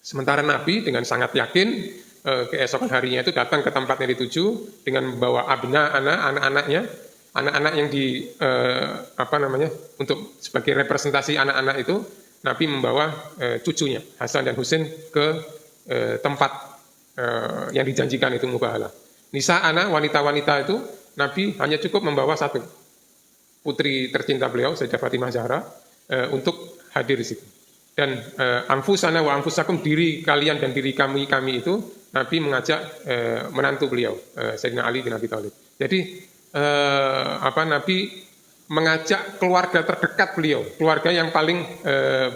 Sementara Nabi dengan sangat yakin keesokan harinya itu datang ke tempat yang dituju dengan membawa anak-anaknya, anak-anak yang untuk sebagai representasi anak-anak itu, Nabi membawa cucunya Hasan dan Husain ke tempat yang dijanjikan itu mubahalah. Nisa anak wanita-wanita itu Nabi hanya cukup membawa satu, putri tercinta beliau Sayyidah Fatimah Zahra, untuk hadir di situ. Dan anfusana wa anfusakum, diri kalian dan diri kami itu Nabi mengajak menantu beliau Sayyidina Ali bin Abi Thalib. Jadi Nabi mengajak keluarga terdekat beliau, keluarga yang paling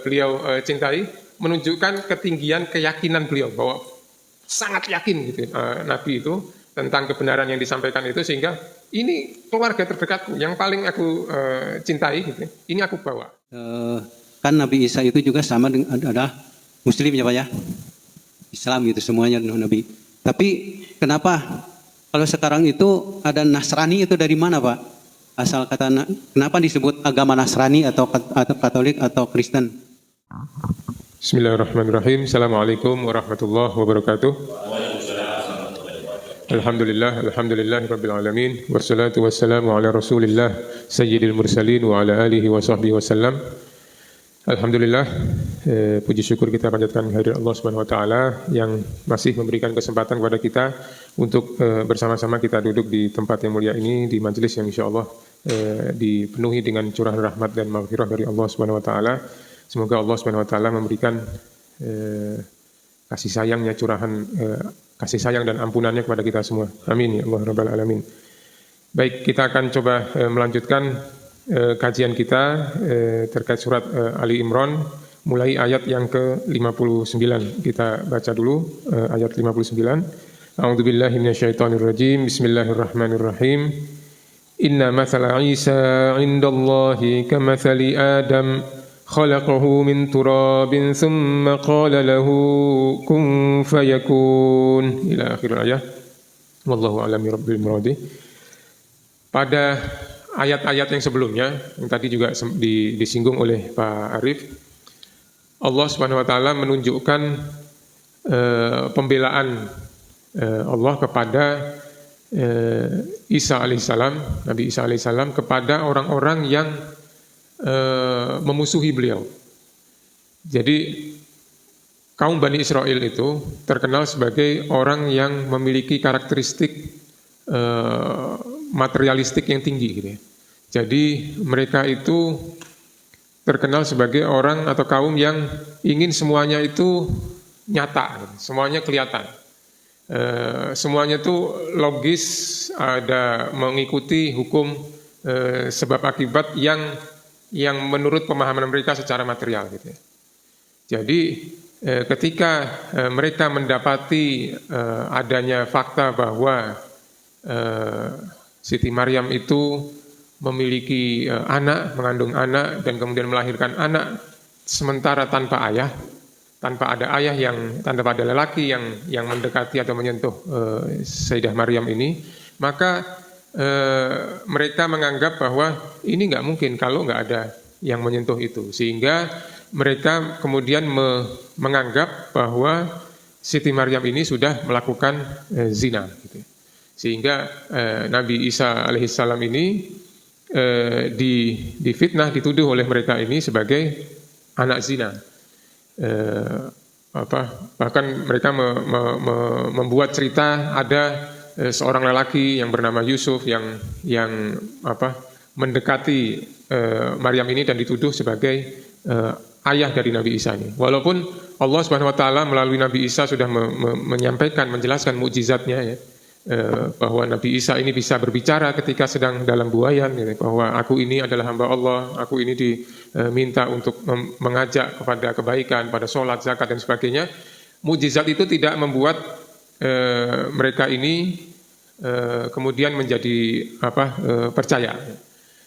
beliau cintai, menunjukkan ketinggian keyakinan beliau bahwa sangat yakin gitu Nabi itu tentang kebenaran yang disampaikan itu, sehingga ini keluarga terdekatku yang paling aku cintai gitu. Ini aku bawa. Kan Nabi Isa itu juga sama dengan adalah Muslim ya Pak ya, Islam gitu semuanya Nabi. Tapi kenapa kalau sekarang itu ada Nasrani, itu dari mana Pak? Asal kata kenapa disebut agama Nasrani atau Katolik atau Kristen? Bismillahirrahmanirrahim. Assalamualaikum warahmatullahi wabarakatuh. Alhamdulillahirabbil alamin, wassalatu wassalamu ala Rasulillah sayyidil mursalin wa ala alihi wa sahbihi wasallam. Alhamdulillah, puji syukur kita panjatkan kehadirat Allah Subhanahu wa taala yang masih memberikan kesempatan kepada kita untuk bersama-sama kita duduk di tempat yang mulia ini, di majelis yang insyaallah dipenuhi dengan curahan rahmat dan maghfirah dari Allah Subhanahu wa taala. Semoga Allah Subhanahu wa taala memberikan kasih sayangnya, curahan kasih sayang dan ampunannya kepada kita semua. Amin ya Allah rabbal alamin. Baik, kita akan coba melanjutkan kajian kita terkait surat Ali Imran, mulai ayat yang ke-59. Kita baca dulu ayat 59. A'udzubillahi minasyaitonirrajim. Bismillahirrahmanirrahim. Inna mathala Isa 'indallahi kamathali Adam khalaqahu min turabin thumma qala lahu kun fayakun, ila akhir ayat. Wallahu a'lam birabbil muradi. Pada ayat-ayat yang sebelumnya, yang tadi juga disinggung oleh Pak Arif, Allah Subhanahu wa taala menunjukkan pembelaan Allah kepada Isa alaihissalam, Nabi Isa alaihissalam, kepada orang-orang yang memusuhi beliau. Jadi kaum Bani Israel itu terkenal sebagai orang yang memiliki karakteristik materialistik yang tinggi gitu ya. Jadi mereka itu terkenal sebagai orang atau kaum yang ingin semuanya itu nyata, semuanya kelihatan. Semuanya itu logis, ada mengikuti hukum sebab akibat yang menurut pemahaman mereka secara material gitu ya. Jadi ketika mereka mendapati adanya fakta bahwa Siti Maryam itu memiliki anak, mengandung anak dan kemudian melahirkan anak sementara tanpa ayah, tanpa ada ayah tanpa ada lelaki yang mendekati atau menyentuh Sayyidah Maryam ini, maka mereka menganggap bahwa ini nggak mungkin kalau nggak ada yang menyentuh itu, sehingga mereka kemudian menganggap bahwa Siti Maryam ini sudah melakukan zina gitu. Sehingga Nabi Isa alaihissalam ini difitnah, dituduh oleh mereka ini sebagai anak zina. Bahkan mereka membuat cerita ada seorang lelaki yang bernama Yusuf yang mendekati Maryam ini dan dituduh sebagai ayah dari Nabi Isa ini. Walaupun Allah Subhanahu wa taala melalui Nabi Isa sudah menyampaikan, menjelaskan mukjizatnya ya, bahwa Nabi Isa ini bisa berbicara ketika sedang dalam buayan, ya, bahwa aku ini adalah hamba Allah, aku ini diminta untuk mengajak kepada kebaikan, pada sholat, zakat dan sebagainya. Mukjizat itu tidak membuat mereka ini kemudian menjadi percaya,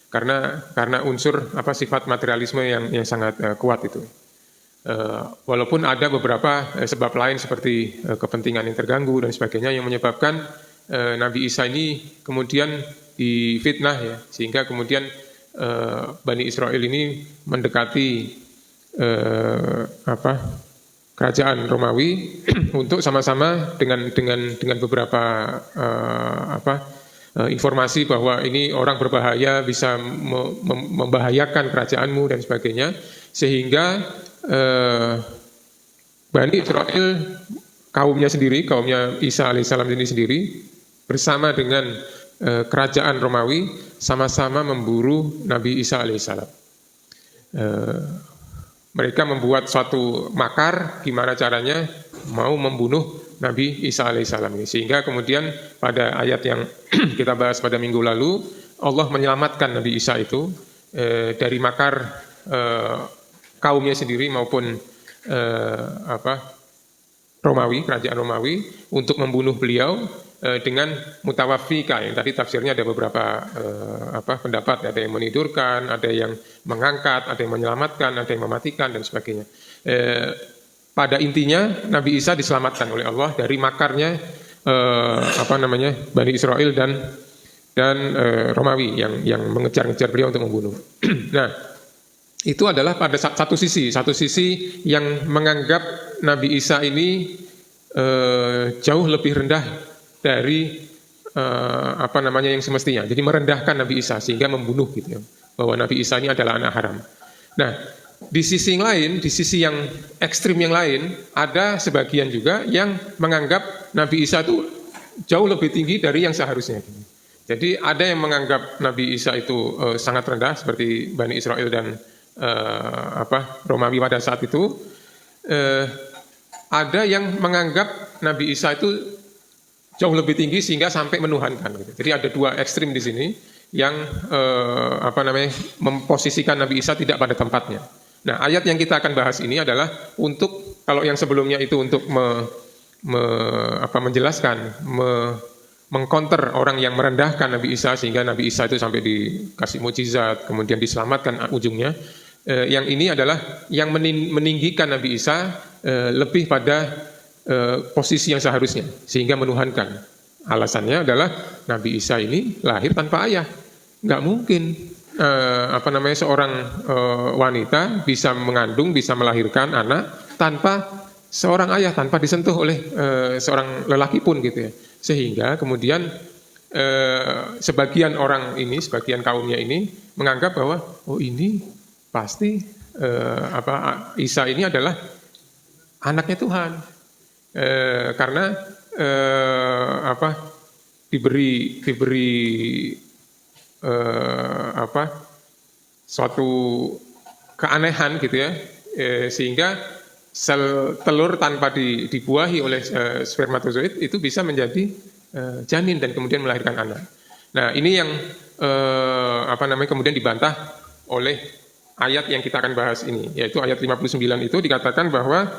karena unsur sifat materialisme yang sangat kuat itu. Walaupun ada beberapa sebab lain seperti kepentingan yang terganggu dan sebagainya yang menyebabkan Nabi Isa ini kemudian difitnah ya, sehingga kemudian Bani Israel ini mendekati kerajaan Romawi untuk sama-sama dengan beberapa informasi bahwa ini orang berbahaya, bisa membahayakan kerajaanmu dan sebagainya, sehingga Bani Israel kaumnya Isa alaihissalam ini sendiri bersama dengan kerajaan Romawi sama-sama memburu Nabi Isa alaihissalam. Mereka membuat suatu makar gimana caranya mau membunuh Nabi Isa alaihissalam ini. Sehingga kemudian pada ayat yang kita bahas pada minggu lalu, Allah menyelamatkan Nabi Isa itu dari makar kaumnya sendiri maupun Romawi, kerajaan Romawi, untuk membunuh beliau dengan mutawafika, yang tadi tafsirnya ada beberapa pendapat, ada yang menidurkan, ada yang mengangkat, ada yang menyelamatkan, ada yang mematikan dan sebagainya. Pada intinya Nabi Isa diselamatkan oleh Allah dari makarnya Bani Israel dan Romawi yang mengejar-ngejar beliau untuk membunuh. Nah, itu adalah pada satu sisi yang menganggap Nabi Isa ini jauh lebih rendah dari yang semestinya. Jadi merendahkan Nabi Isa sehingga membunuh gitu ya, bahwa Nabi Isa ini adalah anak haram. Nah, di sisi yang lain, di sisi yang ekstrim yang lain, ada sebagian juga yang menganggap Nabi Isa itu jauh lebih tinggi dari yang seharusnya. Jadi ada yang menganggap Nabi Isa itu sangat rendah seperti Bani Israel dan Romawi pada saat itu. Ada yang menganggap Nabi Isa itu jauh lebih tinggi sehingga sampai menuhankan. Gitu. Jadi ada dua ekstrim di sini yang memposisikan Nabi Isa tidak pada tempatnya. Nah, ayat yang kita akan bahas ini adalah untuk, kalau yang sebelumnya itu untuk menjelaskan, mengcounter orang yang merendahkan Nabi Isa sehingga Nabi Isa itu sampai dikasih mukjizat, kemudian diselamatkan ujungnya. Yang ini adalah yang meninggikan Nabi Isa lebih pada posisi yang seharusnya sehingga menuhankan. Alasannya adalah Nabi Isa ini lahir tanpa ayah, nggak mungkin seorang wanita bisa mengandung, bisa melahirkan anak tanpa seorang ayah, tanpa disentuh oleh seorang lelaki pun gitu ya. Sehingga kemudian sebagian orang ini, sebagian kaumnya ini menganggap bahwa ini pasti Isa ini adalah anaknya Tuhan. Karena diberi suatu keanehan gitu ya, sehingga sel telur tanpa dibuahi oleh spermatozoid itu bisa menjadi janin dan kemudian melahirkan anak. Nah, ini yang kemudian dibantah oleh ayat yang kita akan bahas ini, yaitu ayat 59 itu dikatakan bahwa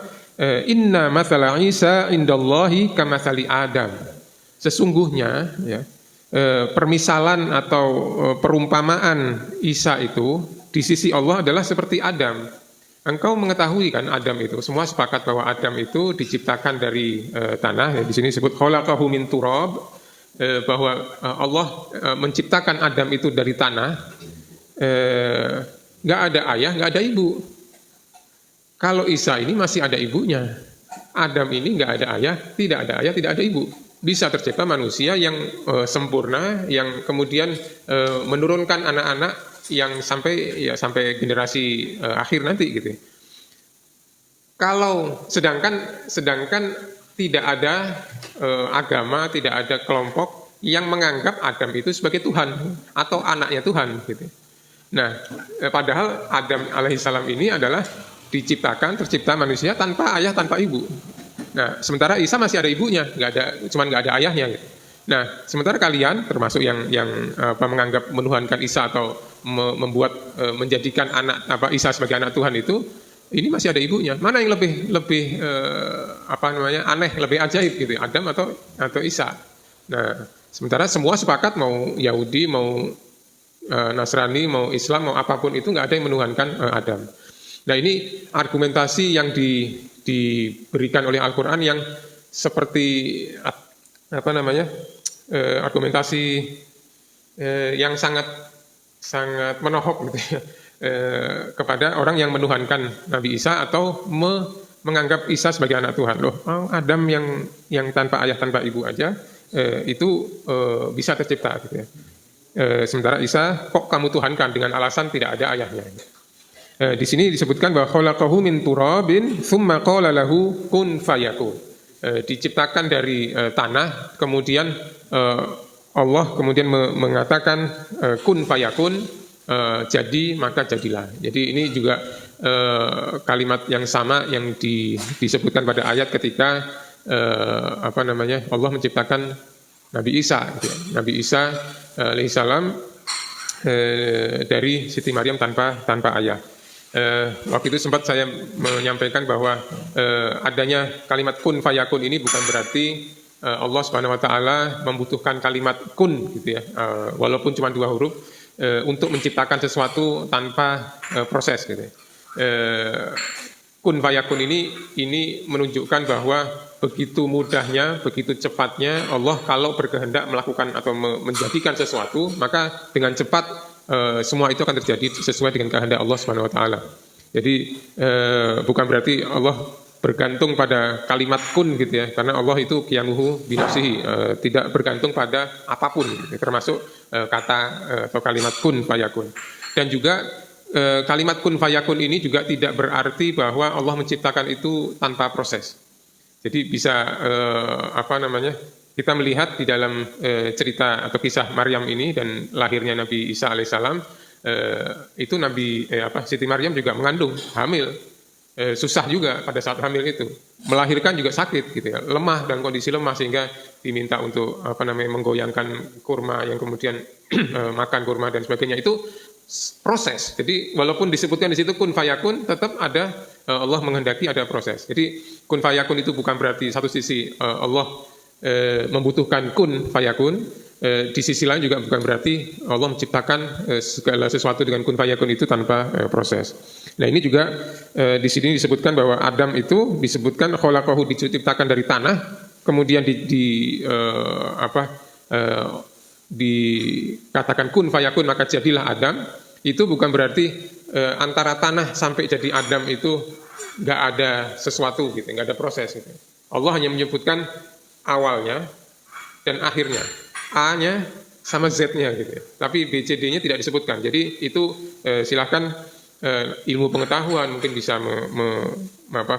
inna mathala Isa indallahi kamathali Adam. Sesungguhnya ya, permisalan atau perumpamaan Isa itu di sisi Allah adalah seperti Adam. Engkau mengetahui kan Adam itu, semua sepakat bahwa Adam itu diciptakan dari tanah. Ya, di sini disebut khalaqahu min turab, bahwa Allah menciptakan Adam itu dari tanah. Nggak ada ayah, nggak ada ibu. Kalau Isa ini masih ada ibunya. Adam ini nggak ada ayah, tidak ada ibu. Bisa tercipta manusia yang sempurna, yang kemudian menurunkan anak-anak yang sampai generasi akhir nanti gitu. Kalau sedangkan tidak ada agama, tidak ada kelompok yang menganggap Adam itu sebagai Tuhan atau anaknya Tuhan gitu. Nah, padahal Adam alaihissalam ini adalah tercipta manusia tanpa ayah, tanpa ibu. Nah, sementara Isa masih ada ibunya, cuman nggak ada ayahnya. Gitu. Nah, sementara kalian termasuk yang menganggap menuhankan Isa atau menjadikan Isa sebagai anak Tuhan itu, ini masih ada ibunya. Mana yang lebih aneh, lebih ajaib gitu, Adam atau Isa. Nah, sementara semua sepakat, mau Yahudi, mau Nasrani, mau Islam, mau apapun itu nggak ada yang menuhankan Adam. Nah, ini argumentasi yang diberikan oleh Al-Quran yang seperti argumentasi yang sangat menohok gitu ya, kepada orang yang menuhankan Nabi Isa atau menganggap Isa sebagai anak Tuhan. Loh, Adam yang tanpa ayah tanpa ibu aja itu bisa tercipta gitu ya. Sementara Isa kok kamu tuhankan dengan alasan tidak ada ayahnya. Di sini disebutkan bahwa khalaqahu min turabin tsumma qala lahu kun fayakun. Diciptakan dari tanah, kemudian Allah kemudian mengatakan kun fayakun, jadi maka jadilah. Jadi ini juga kalimat yang sama yang disebutkan pada ayat ketika Allah menciptakan Nabi Isa, gitu ya. Nabi Isa alaihissalam dari Siti Maryam tanpa ayah. Waktu itu sempat saya menyampaikan bahwa adanya kalimat kun fayakun ini bukan berarti Allah Subhanahu wa taala membutuhkan kalimat kun gitu ya, walaupun cuma 2 huruf untuk menciptakan sesuatu tanpa proses gitu ya. Kun fayakun ini menunjukkan bahwa begitu mudahnya, begitu cepatnya Allah kalau berkehendak melakukan atau menjadikan sesuatu, maka dengan cepat semua itu akan terjadi sesuai dengan kehendak Allah Subhanahu wa taala. Jadi bukan berarti Allah bergantung pada kalimat kun gitu ya, karena Allah itu qiyamuhu binafsihi, tidak bergantung pada apapun gitu, termasuk kata atau kalimat kun fayakun. Dan juga kalimat kun fayakun ini juga tidak berarti bahwa Allah menciptakan itu tanpa proses. Jadi bisa kita melihat di dalam cerita atau kisah Maryam ini dan lahirnya Nabi Isa alaihissalam, itu Siti Maryam juga mengandung, hamil. Susah juga pada saat hamil itu, melahirkan juga sakit gitu ya, lemah dan kondisi lemah sehingga diminta untuk menggoyangkan kurma yang kemudian makan kurma dan sebagainya. Itu proses. Jadi walaupun disebutkan di situ kun fayakun, tetap ada Allah menghendaki ada proses. Jadi kun fayakun itu bukan berarti satu sisi Allah membutuhkan kun fayakun, di sisi lain juga bukan berarti Allah menciptakan segala sesuatu dengan kun fayakun itu tanpa proses. Nah ini juga di sini disebutkan bahwa Adam itu disebutkan khalaqahu, diciptakan dari tanah, kemudian dikatakan kun fayakun maka jadilah Adam. Itu bukan berarti antara tanah sampai jadi Adam itu nggak ada sesuatu gitu, nggak ada proses gitu. Allah hanya menyebutkan awalnya dan akhirnya, A-nya sama Z-nya gitu ya. Tapi B, C, D-nya tidak disebutkan. Jadi itu silahkan ilmu pengetahuan mungkin bisa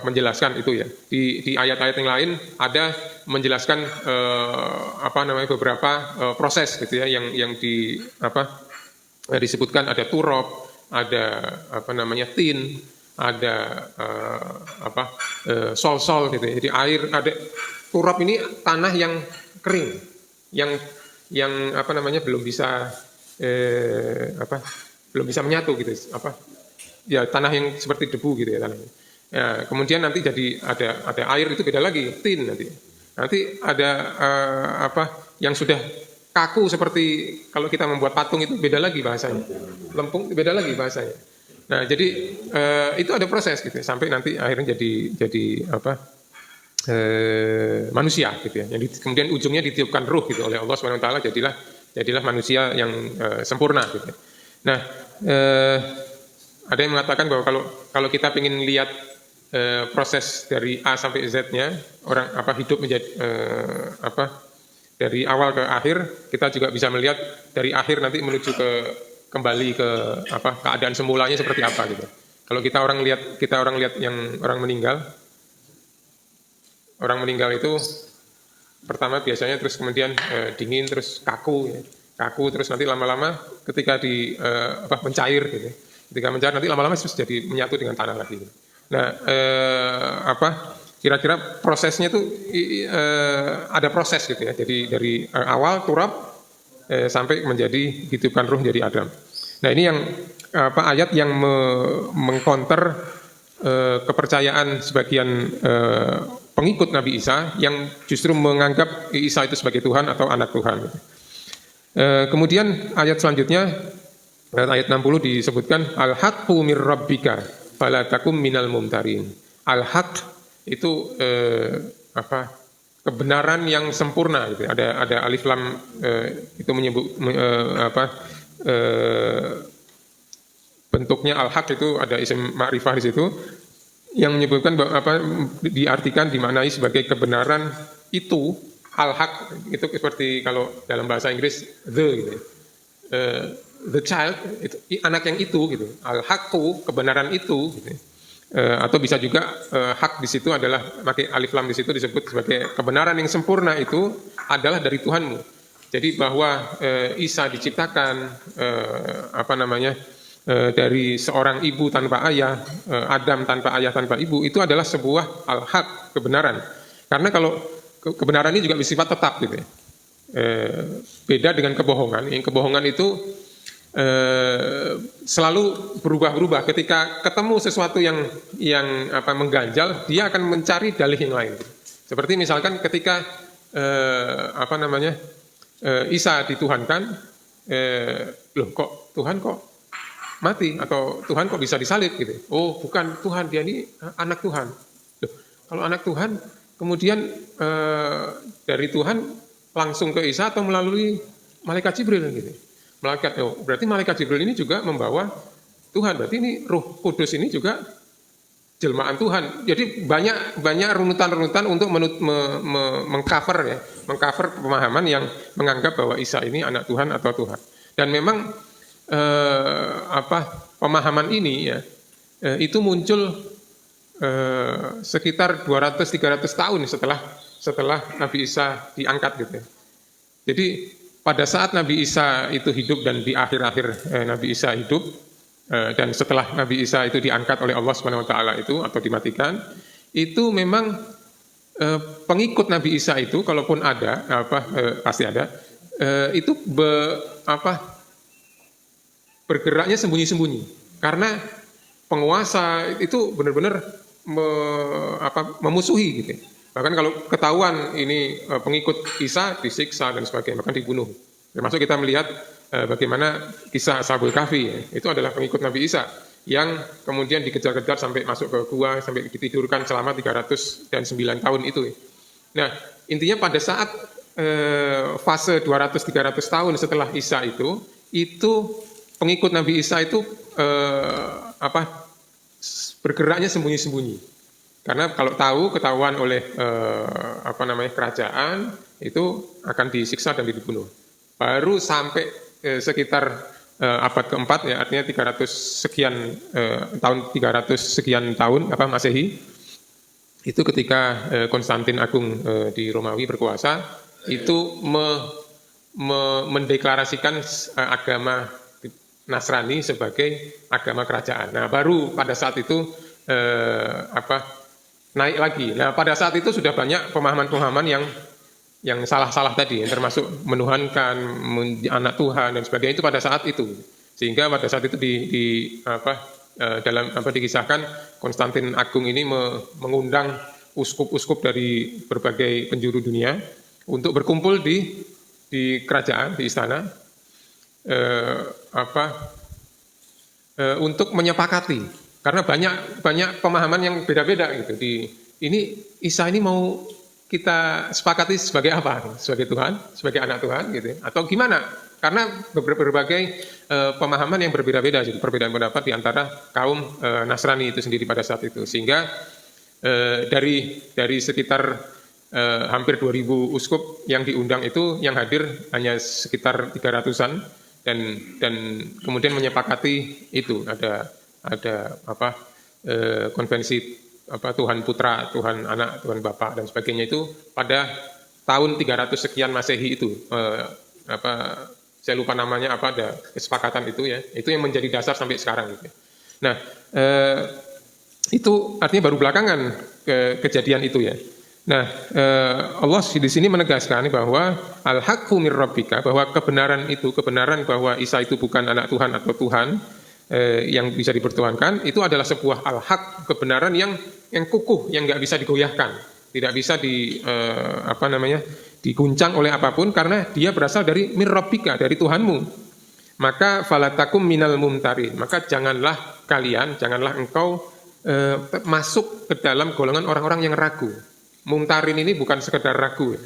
menjelaskan itu ya. Di ayat-ayat yang lain ada menjelaskan beberapa proses gitu ya yang disebutkan, ada turab, ada tin, ada sol gitu ya. Jadi air, ada turab ini tanah yang kering, yang belum bisa menyatu gitu, ya tanah yang seperti debu gitu ya tanahnya. Ya, kemudian nanti jadi ada air, itu beda lagi, tin nanti ada yang sudah kaku seperti kalau kita membuat patung, itu beda lagi bahasanya, lempung beda lagi bahasanya. Nah jadi itu ada proses gitu sampai nanti akhirnya jadi manusia gitu ya, yang kemudian ujungnya ditiupkan ruh gitu oleh Allah Subhanahu wa taala, jadilah manusia yang sempurna gitu. Nah, ada yang mengatakan bahwa kalau kita ingin lihat proses dari A sampai Z-nya, orang hidup menjadi dari awal ke akhir, kita juga bisa melihat dari akhir nanti menuju kembali ke keadaan semulanya seperti apa gitu. Kalau kita orang lihat yang orang meninggal itu pertama biasanya terus kemudian dingin, terus kaku terus nanti lama-lama ketika mencair gitu. Ketika mencair nanti lama-lama terus jadi menyatu dengan tanah lagi. Nah, kira-kira prosesnya itu ada proses gitu ya. Jadi dari awal turab sampai menjadi ditiupkan ruh jadi Adam. Nah, ini yang ayat yang mengcounter kepercayaan sebagian pengikut Nabi Isa yang justru menganggap Isa itu sebagai Tuhan atau anak Tuhan. Kemudian ayat selanjutnya, ayat 60 disebutkan al-haqqu mir rabbika fala takum minal mumtarin. Al-haq itu kebenaran yang sempurna gitu. Ada alif lam itu menyebut bentuknya al-haq, itu ada isim ma'rifah di situ. yang menyebutkan bahwa diartikan dimaknai sebagai kebenaran itu al-haq, itu seperti kalau dalam bahasa Inggris the gitu. The child itu anak yang itu gitu. Al-haqqu kebenaran itu gitu. Atau bisa juga hak di situ adalah pakai alif lam di situ disebut sebagai kebenaran yang sempurna itu adalah dari Tuhanmu. Jadi bahwa Isa diciptakan dari seorang ibu tanpa ayah, Adam tanpa ayah tanpa ibu, itu adalah sebuah al-haq, kebenaran. Karena kalau kebenaran ini juga bersifat tetap gitu ya. Beda dengan kebohongan. Yang kebohongan itu selalu berubah-ubah. Ketika ketemu sesuatu yang mengganjal, dia akan mencari dalih yang lain. Seperti misalkan ketika Isa dituhankan, loh kok Tuhan kok mati, atau Tuhan kok bisa disalib gitu. Oh bukan Tuhan, dia ini anak Tuhan. Loh, kalau anak Tuhan kemudian dari Tuhan langsung ke Isa atau melalui malaikat Jibril gitu. Berarti malaikat Jibril ini juga membawa Tuhan. Berarti ini Roh Kudus ini juga jelmaan Tuhan. Jadi banyak runutan-runutan untuk mengcover pemahaman yang menganggap bahwa Isa ini anak Tuhan atau Tuhan. Dan memang pemahaman ini ya itu muncul sekitar 200-300 tahun setelah Nabi Isa diangkat gitu. Jadi pada saat Nabi Isa itu hidup dan di akhir-akhir Nabi Isa hidup dan setelah Nabi Isa itu diangkat oleh Allah Subhanahu wa taala itu atau dimatikan, itu memang pengikut Nabi Isa itu kalaupun ada pasti ada, itu bergeraknya sembunyi-sembunyi, karena penguasa itu benar-benar memusuhi gitu. Bahkan kalau ketahuan ini pengikut Isa disiksa dan sebagainya, bahkan dibunuh. Termasuk kita melihat bagaimana kisah Ashabul Kahfi, itu adalah pengikut Nabi Isa yang kemudian dikejar-kejar sampai masuk ke gua, sampai ditidurkan selama 309 tahun itu. Nah, intinya pada saat fase 200-300 tahun setelah Isa itu pengikut Nabi Isa itu bergeraknya sembunyi-sembunyi. Karena kalau ketahuan oleh kerajaan itu akan disiksa dan dibunuh. Baru sampai sekitar abad keempat ya, artinya 300 sekian tahun Masehi, itu ketika Konstantin Agung di Romawi berkuasa, itu mendeklarasikan agama Nasrani sebagai agama kerajaan. Nah, baru pada saat itu naik lagi. Nah, pada saat itu sudah banyak pemahaman-pemahaman yang salah-salah tadi, yang termasuk menuhankan anak Tuhan dan sebagainya, itu pada saat itu. Sehingga pada saat itu dikisahkan Konstantin Agung ini mengundang uskup-uskup dari berbagai penjuru dunia untuk berkumpul di kerajaan, di istana, untuk menyepakati. Karena banyak pemahaman yang beda-beda gitu. Ini Isa ini mau kita sepakati sebagai apa? Sebagai Tuhan, sebagai anak Tuhan gitu, atau gimana? Karena berbagai pemahaman yang berbeda-beda, jadi perbedaan pendapat di antara kaum Nasrani itu sendiri pada saat itu. Sehingga dari sekitar hampir 2000 uskup yang diundang itu, yang hadir hanya sekitar 300-an, dan kemudian menyepakati itu ada konvensi Tuhan Putra, Tuhan Anak, Tuhan Bapa dan sebagainya itu pada tahun 300 sekian Masehi itu. Saya lupa namanya ada kesepakatan itu ya. Itu yang menjadi dasar sampai sekarang gitu. Nah, itu artinya baru belakangan kejadian itu ya. Nah, Allah di sini menegaskan bahwa al-haqqu mir rabbika, bahwa kebenaran bahwa Isa itu bukan anak Tuhan atau Tuhan yang bisa dipertuhankan, itu adalah sebuah al-haq, kebenaran yang kukuh, yang nggak bisa digoyahkan, tidak bisa diguncang oleh apapun, karena dia berasal dari mir rabbika, dari Tuhanmu. Maka falatakum minal mumtarin, maka janganlah engkau masuk ke dalam golongan orang-orang yang ragu. Mumtarin ini bukan sekedar ragu,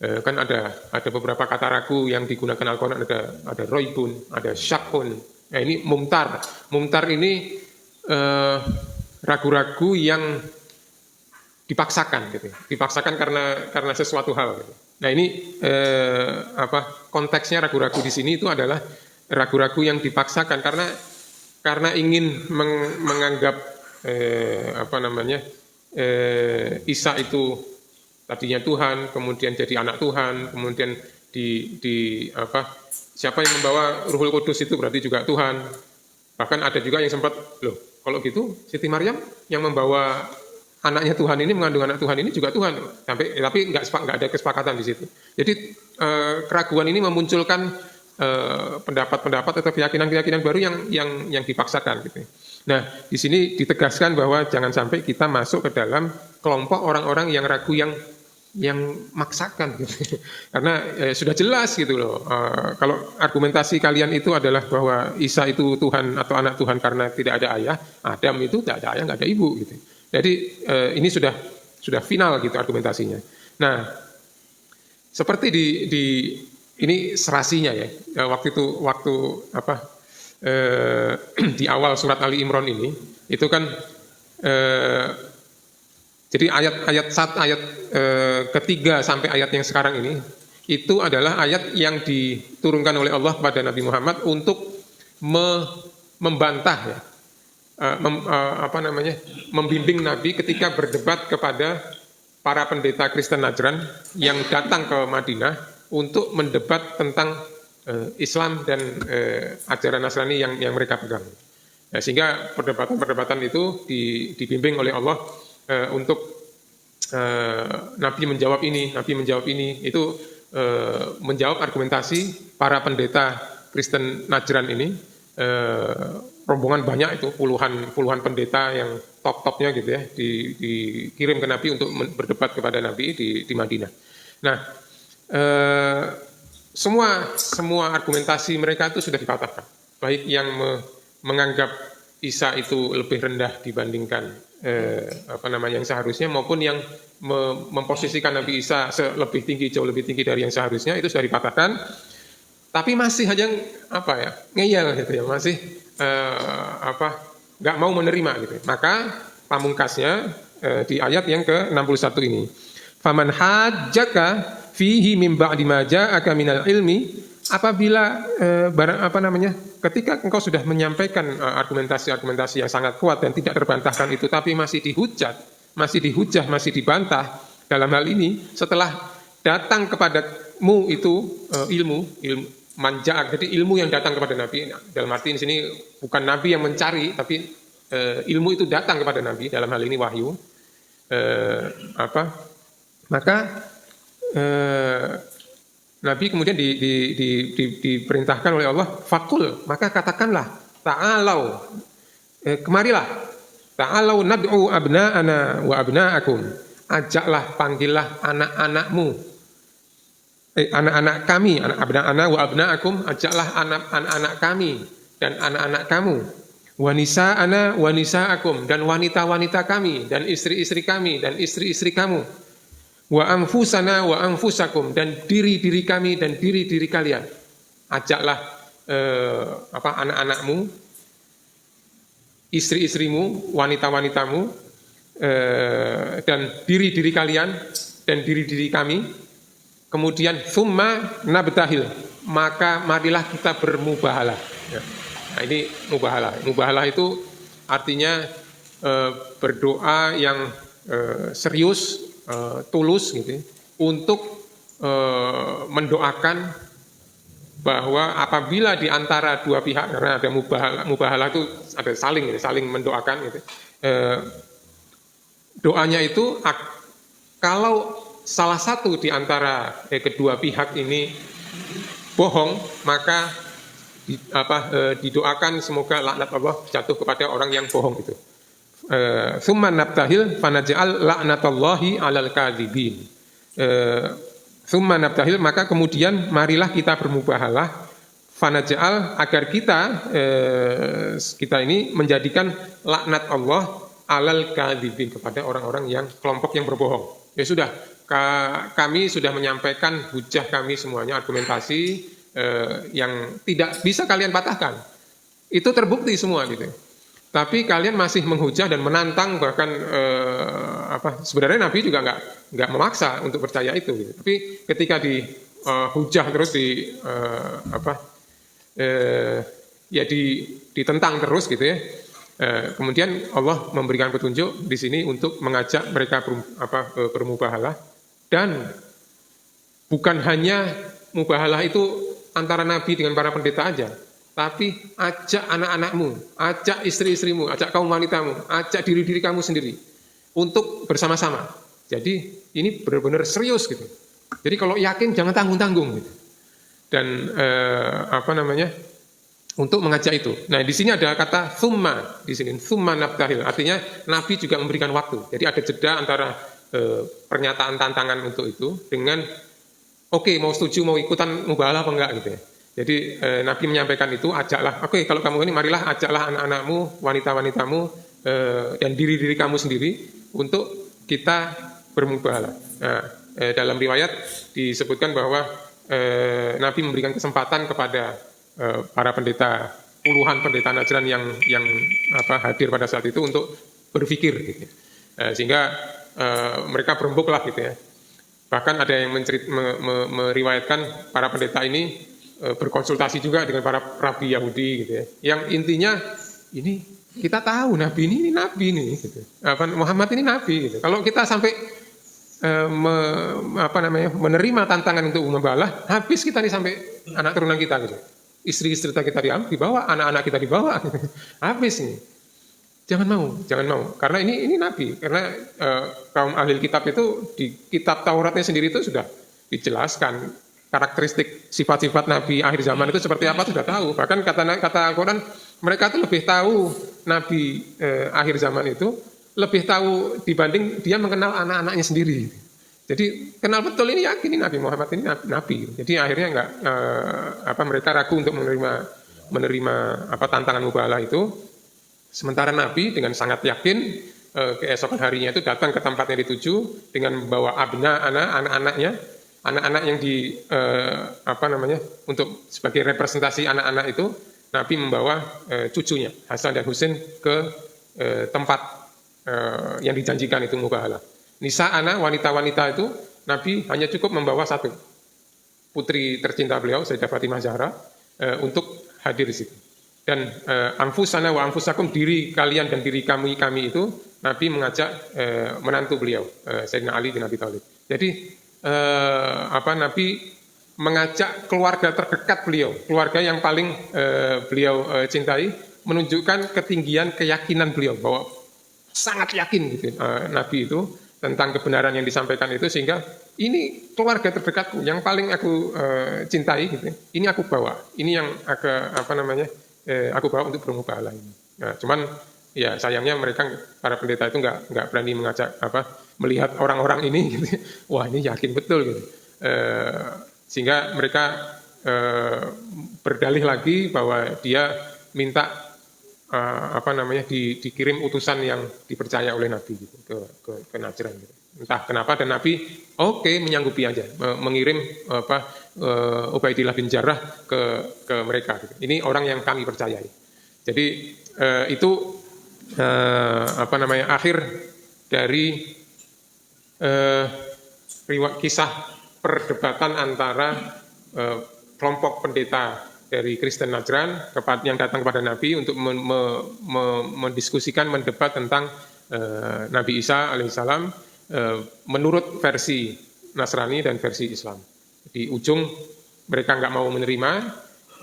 kan ada beberapa kata ragu yang digunakan Al-Quran, ada roibun, ada syakun. Nah, ini mumtar ini ragu-ragu yang dipaksakan gitu. Dipaksakan karena sesuatu hal gitu. Nah, ini konteksnya ragu-ragu di sini itu adalah ragu-ragu yang dipaksakan karena ingin menganggap Isa itu tadinya Tuhan, kemudian jadi anak Tuhan, kemudian siapa yang membawa Ruhul Kudus itu berarti juga Tuhan. Bahkan ada juga yang sempat, loh kalau gitu Siti Maryam yang membawa anaknya Tuhan ini, mengandung anak Tuhan ini juga Tuhan. Tapi nggak ada kesepakatan di situ. Jadi keraguan ini memunculkan pendapat-pendapat atau keyakinan-keyakinan baru yang dipaksakan gitu. Nah, di sini ditegaskan bahwa jangan sampai kita masuk ke dalam kelompok orang-orang yang ragu yang maksakan gitu. Karena sudah jelas gitu loh. Kalau argumentasi kalian itu adalah bahwa Isa itu Tuhan atau anak Tuhan karena tidak ada ayah, Adam itu tidak ada ayah, nggak ada ibu gitu. Jadi ini sudah final gitu argumentasinya. Nah, seperti ini serasinya ya. Waktu di awal surat Ali Imran ini itu kan jadi ayat ketiga sampai ayat yang sekarang ini itu adalah ayat yang diturunkan oleh Allah kepada Nabi Muhammad untuk membantah ya, membimbing Nabi ketika berdebat kepada para pendeta Kristen Najran yang datang ke Madinah untuk mendebat tentang Islam dan ajaran Nasrani yang mereka pegang. Ya, sehingga perdebatan itu dibimbing oleh Allah untuk Nabi menjawab ini, itu menjawab argumentasi para pendeta Kristen Najran ini. Rombongan banyak itu, puluhan pendeta yang top-topnya gitu ya, dikirim ke Nabi untuk berdebat kepada Nabi di Madinah. Nah, semua argumentasi mereka itu sudah dipatahkan, baik yang menganggap Isa itu lebih rendah dibandingkan yang seharusnya, maupun yang memposisikan Nabi Isa jauh lebih tinggi dari yang seharusnya, itu sudah dipatahkan. Tapi masih aja ngeyel gitu ya, masih nggak mau menerima gitu. Maka pamungkasnya di ayat yang ke-61 ini, faman hajjaka fihi mim ba'di ma ja'aka minal ilmi, apabila ketika engkau sudah menyampaikan argumentasi yang sangat kuat dan tidak terbantahkan itu, tapi masih dihujah, masih dibantah dalam hal ini, setelah datang kepadamu itu ilmu manja'ak, jadi ilmu yang datang kepada Nabi, dalam arti di sini bukan Nabi yang mencari, tapi ilmu itu datang kepada Nabi, dalam hal ini wahyu, maka Nabi kemudian diperintahkan oleh Allah, fakul, maka katakanlah, ta'alau, kemarilah, ta'alau nad'u abna'ana wa abna'akum, ajaklah, panggillah anak-anakmu, anak-anak kami, anak abna'ana wa abna'akum, ajaklah anak-anak kami dan anak-anak kamu, wa nisa'ana wa nisa'akum, dan wanita-wanita kami dan istri-istri kami dan istri-istri kamu, wa anfusana wa anfusakum, dan diri-diri kami dan diri-diri kalian. Ajaklah anak-anakmu, istri-istrimu, wanita-wanitamu, dan diri-diri kalian dan diri-diri kami. Kemudian summa nabtahil, maka marilah kita bermubahalah. Ya. Nah, ini mubahalah. Mubahalah itu artinya berdoa yang serius, tulus gitu, untuk mendoakan bahwa apabila di antara dua pihak, karena ada mubahalah itu ada saling mendoakan gitu, doanya itu kalau salah satu di antara kedua pihak ini bohong, maka didoakan semoga laknat Allah jatuh kepada orang yang bohong itu. Summa nabtahil fanaj'al la'natallahi 'alal kadzibin. Summa nabtahil, maka kemudian marilah kita bermubahalah, fanaj'al, agar kita ini menjadikan laknat Allah 'alal kadzibin, kepada orang-orang yang kelompok yang berbohong. Ya sudah, kami sudah menyampaikan hujah kami semuanya, argumentasi yang tidak bisa kalian patahkan. Itu terbukti semua gitu. Tapi kalian masih menghujah dan menantang, bahkan sebenarnya Nabi juga nggak memaksa untuk percaya itu. Gitu. Tapi ketika dihujah terus ditentang terus gitu ya. Kemudian Allah memberikan petunjuk di sini untuk mengajak mereka bermubahalah, dan bukan hanya mubahalah itu antara Nabi dengan para pendeta aja, tapi ajak anak-anakmu, ajak istri-istrimu, ajak kaum wanitamu, ajak diri-diri kamu sendiri untuk bersama-sama. Jadi ini benar-benar serius gitu. Jadi kalau yakin jangan tanggung-tanggung gitu. Dan untuk mengajak itu. Nah, di sini ada kata thumma di sini, thumma nabtahil. Artinya Nabi juga memberikan waktu. Jadi ada jeda antara pernyataan tantangan untuk itu dengan oke, mau setuju, mau ikutan mubahalah apa enggak gitu ya. Jadi Nabi menyampaikan itu, ajaklah. Oke, kalau kamu ini marilah ajaklah anak-anakmu, wanita-wanitamu dan diri-diri kamu sendiri untuk kita bermubahalah. Nah, dalam riwayat disebutkan bahwa Nabi memberikan kesempatan kepada para pendeta, puluhan pendeta Najran yang hadir pada saat itu untuk berpikir gitu. Sehingga mereka berembuk lah gitu ya. Bahkan ada yang meriwayatkan para pendeta ini berkonsultasi juga dengan para rabi Yahudi gitu ya. Yang intinya ini kita tahu Nabi ini Nabi nih gitu. Muhammad ini Nabi gitu. Kalau kita sampai menerima tantangan untuk membalah, habis kita nih sampai anak turunan kita gitu. Istri-istri kita dibawa, anak-anak kita dibawa, habis nih. Jangan mau, karena ini Nabi, karena kaum ahli kitab itu di kitab Tauratnya sendiri itu sudah dijelaskan karakteristik sifat-sifat Nabi akhir zaman itu seperti apa sudah tahu. Bahkan kata Al-Quran, mereka itu lebih tahu Nabi akhir zaman itu lebih tahu dibanding dia mengenal anak-anaknya sendiri. Jadi kenal betul ini, yakin ini Nabi Muhammad ini Nabi. Jadi akhirnya mereka ragu untuk menerima tantangan mubahalah itu. Sementara Nabi dengan sangat yakin keesokan harinya itu datang ke tempat yang dituju dengan membawa anak-anaknya, anak-anak yang untuk sebagai representasi anak-anak itu, Nabi membawa cucunya Hasan dan Husain ke tempat yang dijanjikan itu mubahalah. Nisa anak wanita-wanita itu Nabi hanya cukup membawa satu, putri tercinta beliau Sayyidah Fatimah Zahra, untuk hadir di situ. Dan anfusana wa anfusakum, diri kalian dan diri kami itu Nabi mengajak menantu beliau Sayyidina Ali bin Abi Thalib. Jadi Nabi mengajak keluarga terdekat beliau, keluarga yang paling beliau cintai, menunjukkan ketinggian keyakinan beliau bahwa sangat yakin gitu Nabi itu tentang kebenaran yang disampaikan itu, sehingga ini keluarga terdekatku yang paling aku cintai gitu. Ini aku bawa. Ini yang aku bawa untuk bermubahalah ini. Nah, cuman ya sayangnya mereka para pendeta itu nggak berani mengajak melihat orang-orang ini gitu. Wah, ini yakin betul gitu. Sehingga mereka berdalih lagi bahwa dia minta dikirim utusan yang dipercaya oleh Nabi gitu, ke Najran gitu. Entah kenapa, dan Nabi menyanggupi aja mengirim Ubaidillah bin Jarrah ke mereka gitu. Ini orang yang kami percayai. Jadi itu akhir dari kisah perdebatan antara kelompok pendeta dari Kristen Najran yang datang kepada Nabi untuk mendiskusikan, mendebat tentang Nabi Isa alaihissalam menurut versi Nasrani dan versi Islam. Di ujung mereka nggak mau menerima,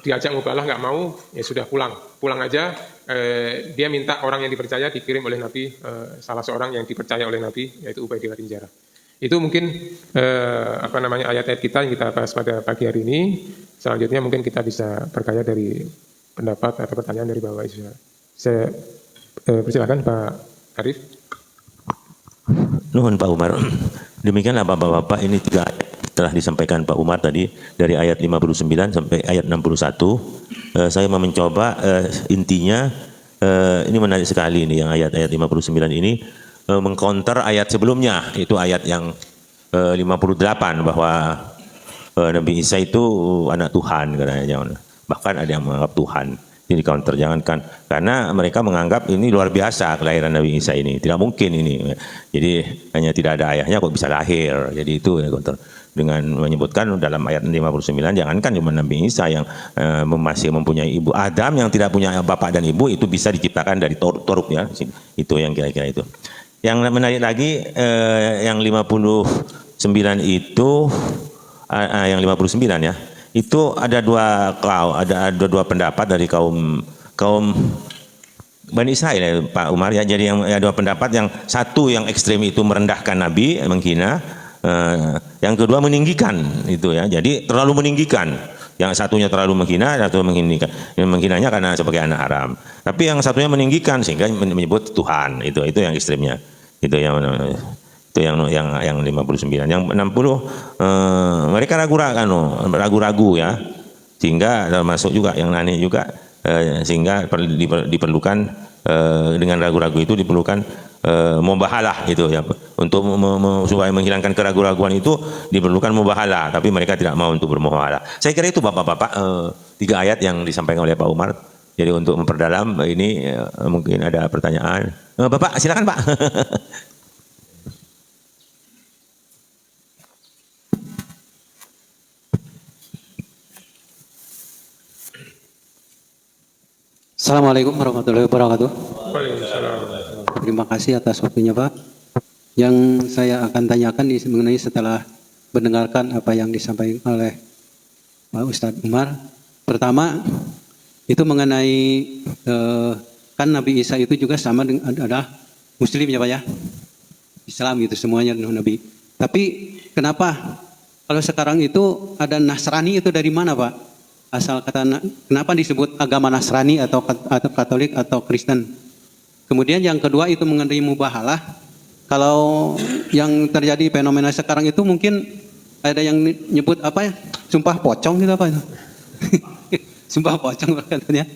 diajak mubahalah nggak mau, ya sudah pulang aja. Dia minta orang yang dipercaya dikirim oleh Nabi, salah seorang yang dipercaya oleh Nabi, yaitu Ubaidillah bin Jarrah. Itu mungkin ayat-ayat kita yang kita bahas pada pagi hari ini. Selanjutnya mungkin kita bisa berkaya dari pendapat atau pertanyaan dari Bapak Ibu. Saya persilakan Pak Arif. Nuhun Pak Umar. Demikianlah Bapak-bapak, ini tiga ayat telah disampaikan Pak Umar tadi dari ayat 59 sampai ayat 61. Saya mau mencoba intinya ini menarik sekali ini yang ayat-ayat 59 ini mengcounter ayat sebelumnya, itu ayat yang 58 bahwa Nabi Isa itu anak Tuhan katanya. Bahkan ada yang menganggap Tuhan. Jadi counter, jangankan, karena mereka menganggap ini luar biasa kelahiran Nabi Isa ini, tidak mungkin ini. Jadi hanya tidak ada ayahnya kok bisa lahir. Jadi itu ya counter. Dengan menyebutkan dalam ayat 59, jangankan cuma Nabi Isa yang masih mempunyai ibu, Adam yang tidak punya bapak dan ibu itu bisa diciptakan dari toruk ya. Itu yang kira-kira itu. Yang menarik lagi yang 59 itu yang 59 ya. Itu ada dua pendapat dari kaum Bani Israel ya, Pak Umar ya. Jadi yang ada dua pendapat, yang satu yang ekstrem itu merendahkan Nabi, menghina, yang kedua meninggikan itu ya. Jadi terlalu meninggikan. Yang satunya terlalu menghina, satu menghinakan. Yang menghinanya karena sebagai anak haram. Tapi yang satunya meninggikan sehingga menyebut Tuhan. Itu yang ekstremnya. Itu yang 59. Yang 60 mereka ragu-ragu ya, sehingga termasuk juga yang aneh juga, sehingga diperlukan dengan ragu-ragu itu diperlukan mubahalah itu ya, untuk supaya menghilangkan keraguan-raguan itu diperlukan mubahalah, tapi mereka tidak mau untuk bermubahalah. Saya kira itu bapak-bapak 3 ayat yang disampaikan oleh Pak Umar. Jadi untuk memperdalam ini mungkin ada pertanyaan. Bapak silakan Pak. Assalamualaikum warahmatullahi wabarakatuh. Waalaikumsalam. Terima kasih atas waktunya Pak. Yang saya akan tanyakan mengenai setelah mendengarkan apa yang disampaikan oleh Pak Ustadz Umar. Pertama, itu mengenai kan Nabi Isa itu juga sama dengan adalah Muslim ya Pak ya, Islam gitu semuanya Nabi. Tapi kenapa kalau sekarang itu ada Nasrani itu dari mana Pak? Asal kata, kenapa disebut agama Nasrani atau Katolik atau Kristen? Kemudian yang kedua itu mengenai mubahalah. Kalau yang terjadi fenomena sekarang itu mungkin ada yang nyebut apa ya? Sumpah pocong gitu apa itu? Sumpah pocong katanya.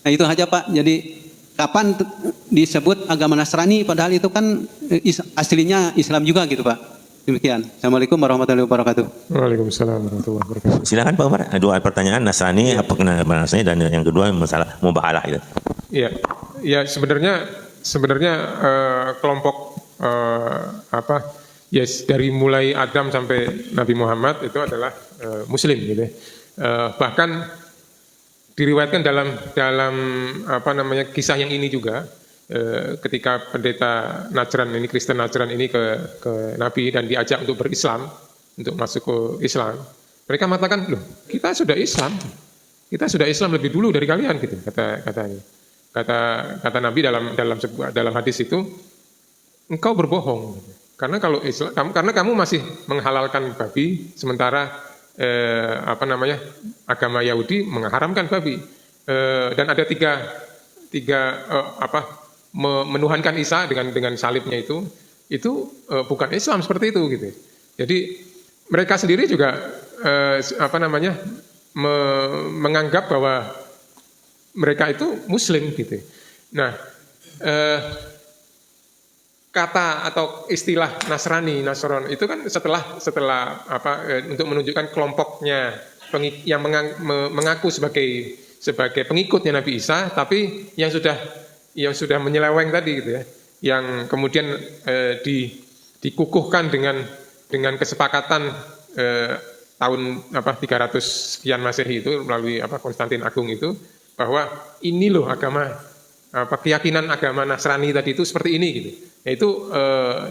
Nah itu aja Pak. Jadi kapan disebut agama Nasrani padahal itu kan aslinya Islam juga gitu Pak. Demikian. Assalamualaikum warahmatullahi wabarakatuh. Waalaikumsalam warahmatullahi wabarakatuh. Silakan Pak Umar. Dua pertanyaan, Nasrani apa Nasrani, dan yang kedua masalah mubahalah itu. Iya, ya sebenarnya kelompok dari mulai Adam sampai Nabi Muhammad itu adalah Muslim gitu. Bahkan diriwayatkan dalam kisah yang ini juga, ketika pendeta Najran ini, Kristen Najran ini ke Nabi dan diajak untuk berislam, untuk masuk ke Islam, mereka mengatakan, loh kita sudah Islam lebih dulu dari kalian gitu, kata Nabi dalam hadis itu, engkau berbohong karena kalau Islam, karena kamu masih menghalalkan babi, sementara agama Yahudi mengharamkan babi, dan ada tiga menuhankan Isa dengan salibnya itu bukan Islam seperti itu gitu. Jadi mereka sendiri juga menganggap bahwa mereka itu Muslim gitu. Nah, kata atau istilah Nasrani itu kan setelah untuk menunjukkan kelompoknya yang mengaku sebagai pengikutnya Nabi Isa, tapi yang sudah menyeleweng tadi gitu ya, yang kemudian dikukuhkan dengan kesepakatan tahun 300 sekian Masehi itu melalui Konstantin Agung itu, bahwa ini loh keyakinan agama Nasrani tadi itu seperti ini gitu. Yaitu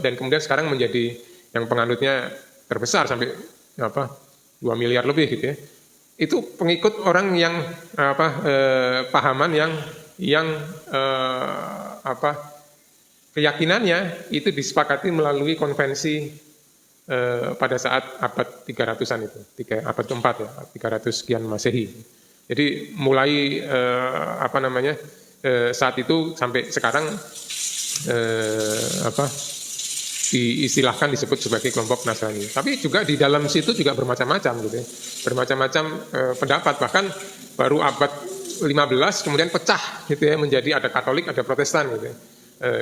dan kemudian sekarang menjadi yang penganutnya terbesar sampai 2 miliar lebih gitu ya. Itu pengikut orang yang pahaman yang keyakinannya itu disepakati melalui konvensi pada saat abad 300-an itu, abad keempat ya, 300 sekian Masehi. Jadi mulai saat itu sampai sekarang diistilahkan disebut sebagai kelompok Nasrani. Tapi juga di dalam situ juga bermacam-macam gitu ya. Bermacam-macam pendapat, bahkan baru abad 15 kemudian pecah gitu ya, menjadi ada Katolik, ada Protestan gitu ya.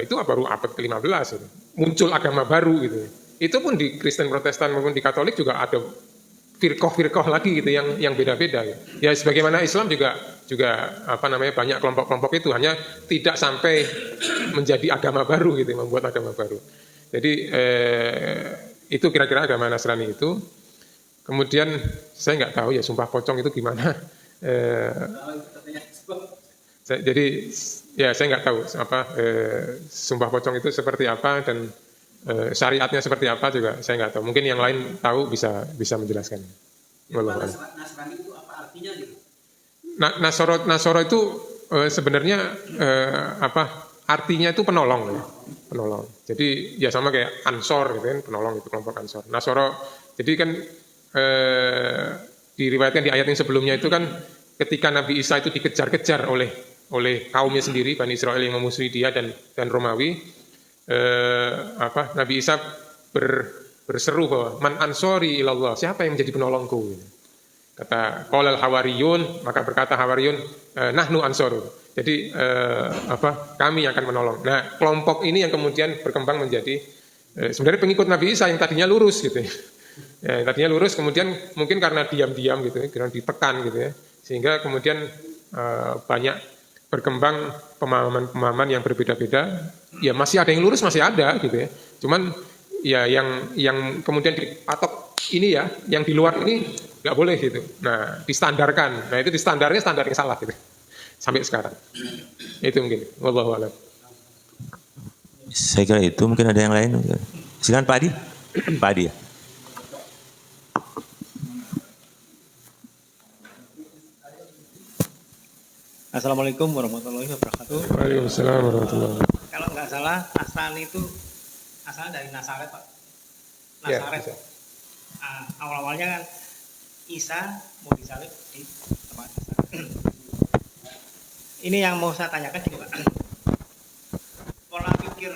Itu baru abad ke-15 gitu. Muncul agama baru gitu ya. Itu pun di Kristen Protestan maupun di Katolik juga ada firqah lagi gitu yang beda-beda gitu. Ya sebagaimana Islam juga apa namanya banyak kelompok-kelompok itu, hanya tidak sampai menjadi agama baru gitu, membuat agama baru. Jadi itu kira-kira agama Nasrani itu. Kemudian saya nggak tahu ya sumpah pocong itu gimana. Jadi ya saya nggak tahu apa sumpah pocong itu seperti apa dan syariatnya seperti apa juga saya nggak tahu. Mungkin yang lain tahu bisa menjelaskan. Nasrani itu apa artinya gitu? Nasoro itu sebenarnya apa artinya itu penolong ya, penolong. Jadi ya sama kayak Ansor gitu kan, penolong itu kelompok Ansor. Nasoro jadi kan diriwayatkan di ayat yang sebelumnya itu kan ketika Nabi Isa itu dikejar-kejar oleh kaumnya sendiri, Bani Israel yang memusuhi dia dan Romawi, Nabi Isa berseru bahwa man ansori ilallah, siapa yang menjadi penolongku? Kata qolal hawariyun, maka berkata hawariyun, nahnu ansoru. Jadi kami yang akan menolong. Nah, kelompok ini yang kemudian berkembang menjadi sebenarnya pengikut Nabi Isa yang tadinya lurus gitu ya. Ya, tadinya lurus, kemudian mungkin karena diam-diam gitu ya, karena ditekan gitu ya, sehingga kemudian banyak berkembang pemahaman-pemahaman yang berbeda-beda. Ya masih ada yang lurus, masih ada gitu ya. Cuman ya yang kemudian dipatok ini ya, yang di luar ini nggak boleh gitu. Nah distandarkan, nah itu standar yang salah gitu. Sampai sekarang. Itu mungkin. Wallahu a'lam. Saya kira itu, mungkin ada yang lain. Silakan Pak Adi. Pak Adi ya. Assalamualaikum warahmatullahi wabarakatuh. Waalaikumsalam warahmatullahi wabarakatuh. Kalau nggak salah, Nasrani itu asalnya dari Nazaret, Pak. Nazaret. Ya, Awal-awalnya kan Isa mau disalib di tempat Nazaret. Ini yang mau saya tanyakan gini, Pak. Pola pikir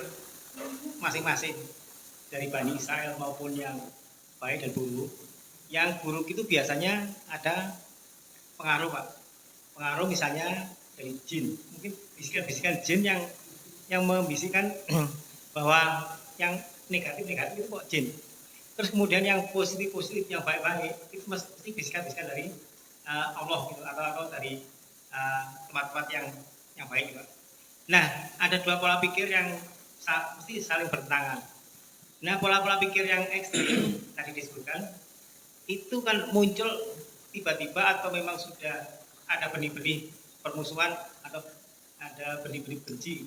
masing-masing dari Bani Israel maupun yang baik dan buruk. Yang buruk itu biasanya ada pengaruh, Pak. Pengaruh misalnya dari jin, mungkin bisikan-bisikan jin yang membisikkan bahwa yang negatif itu kok jin. Terus kemudian yang positif yang baik itu mesti bisikan-bisikan dari Allah gitu, atau dari tempat-tempat yang baik juga. Nah, ada dua pola pikir yang mesti saling bertentangan. Nah, pola-pola pikir yang ekstrim tadi disebutkan itu kan muncul tiba-tiba atau memang sudah ada benih-benih permusuhan atau ada benih-benih benci,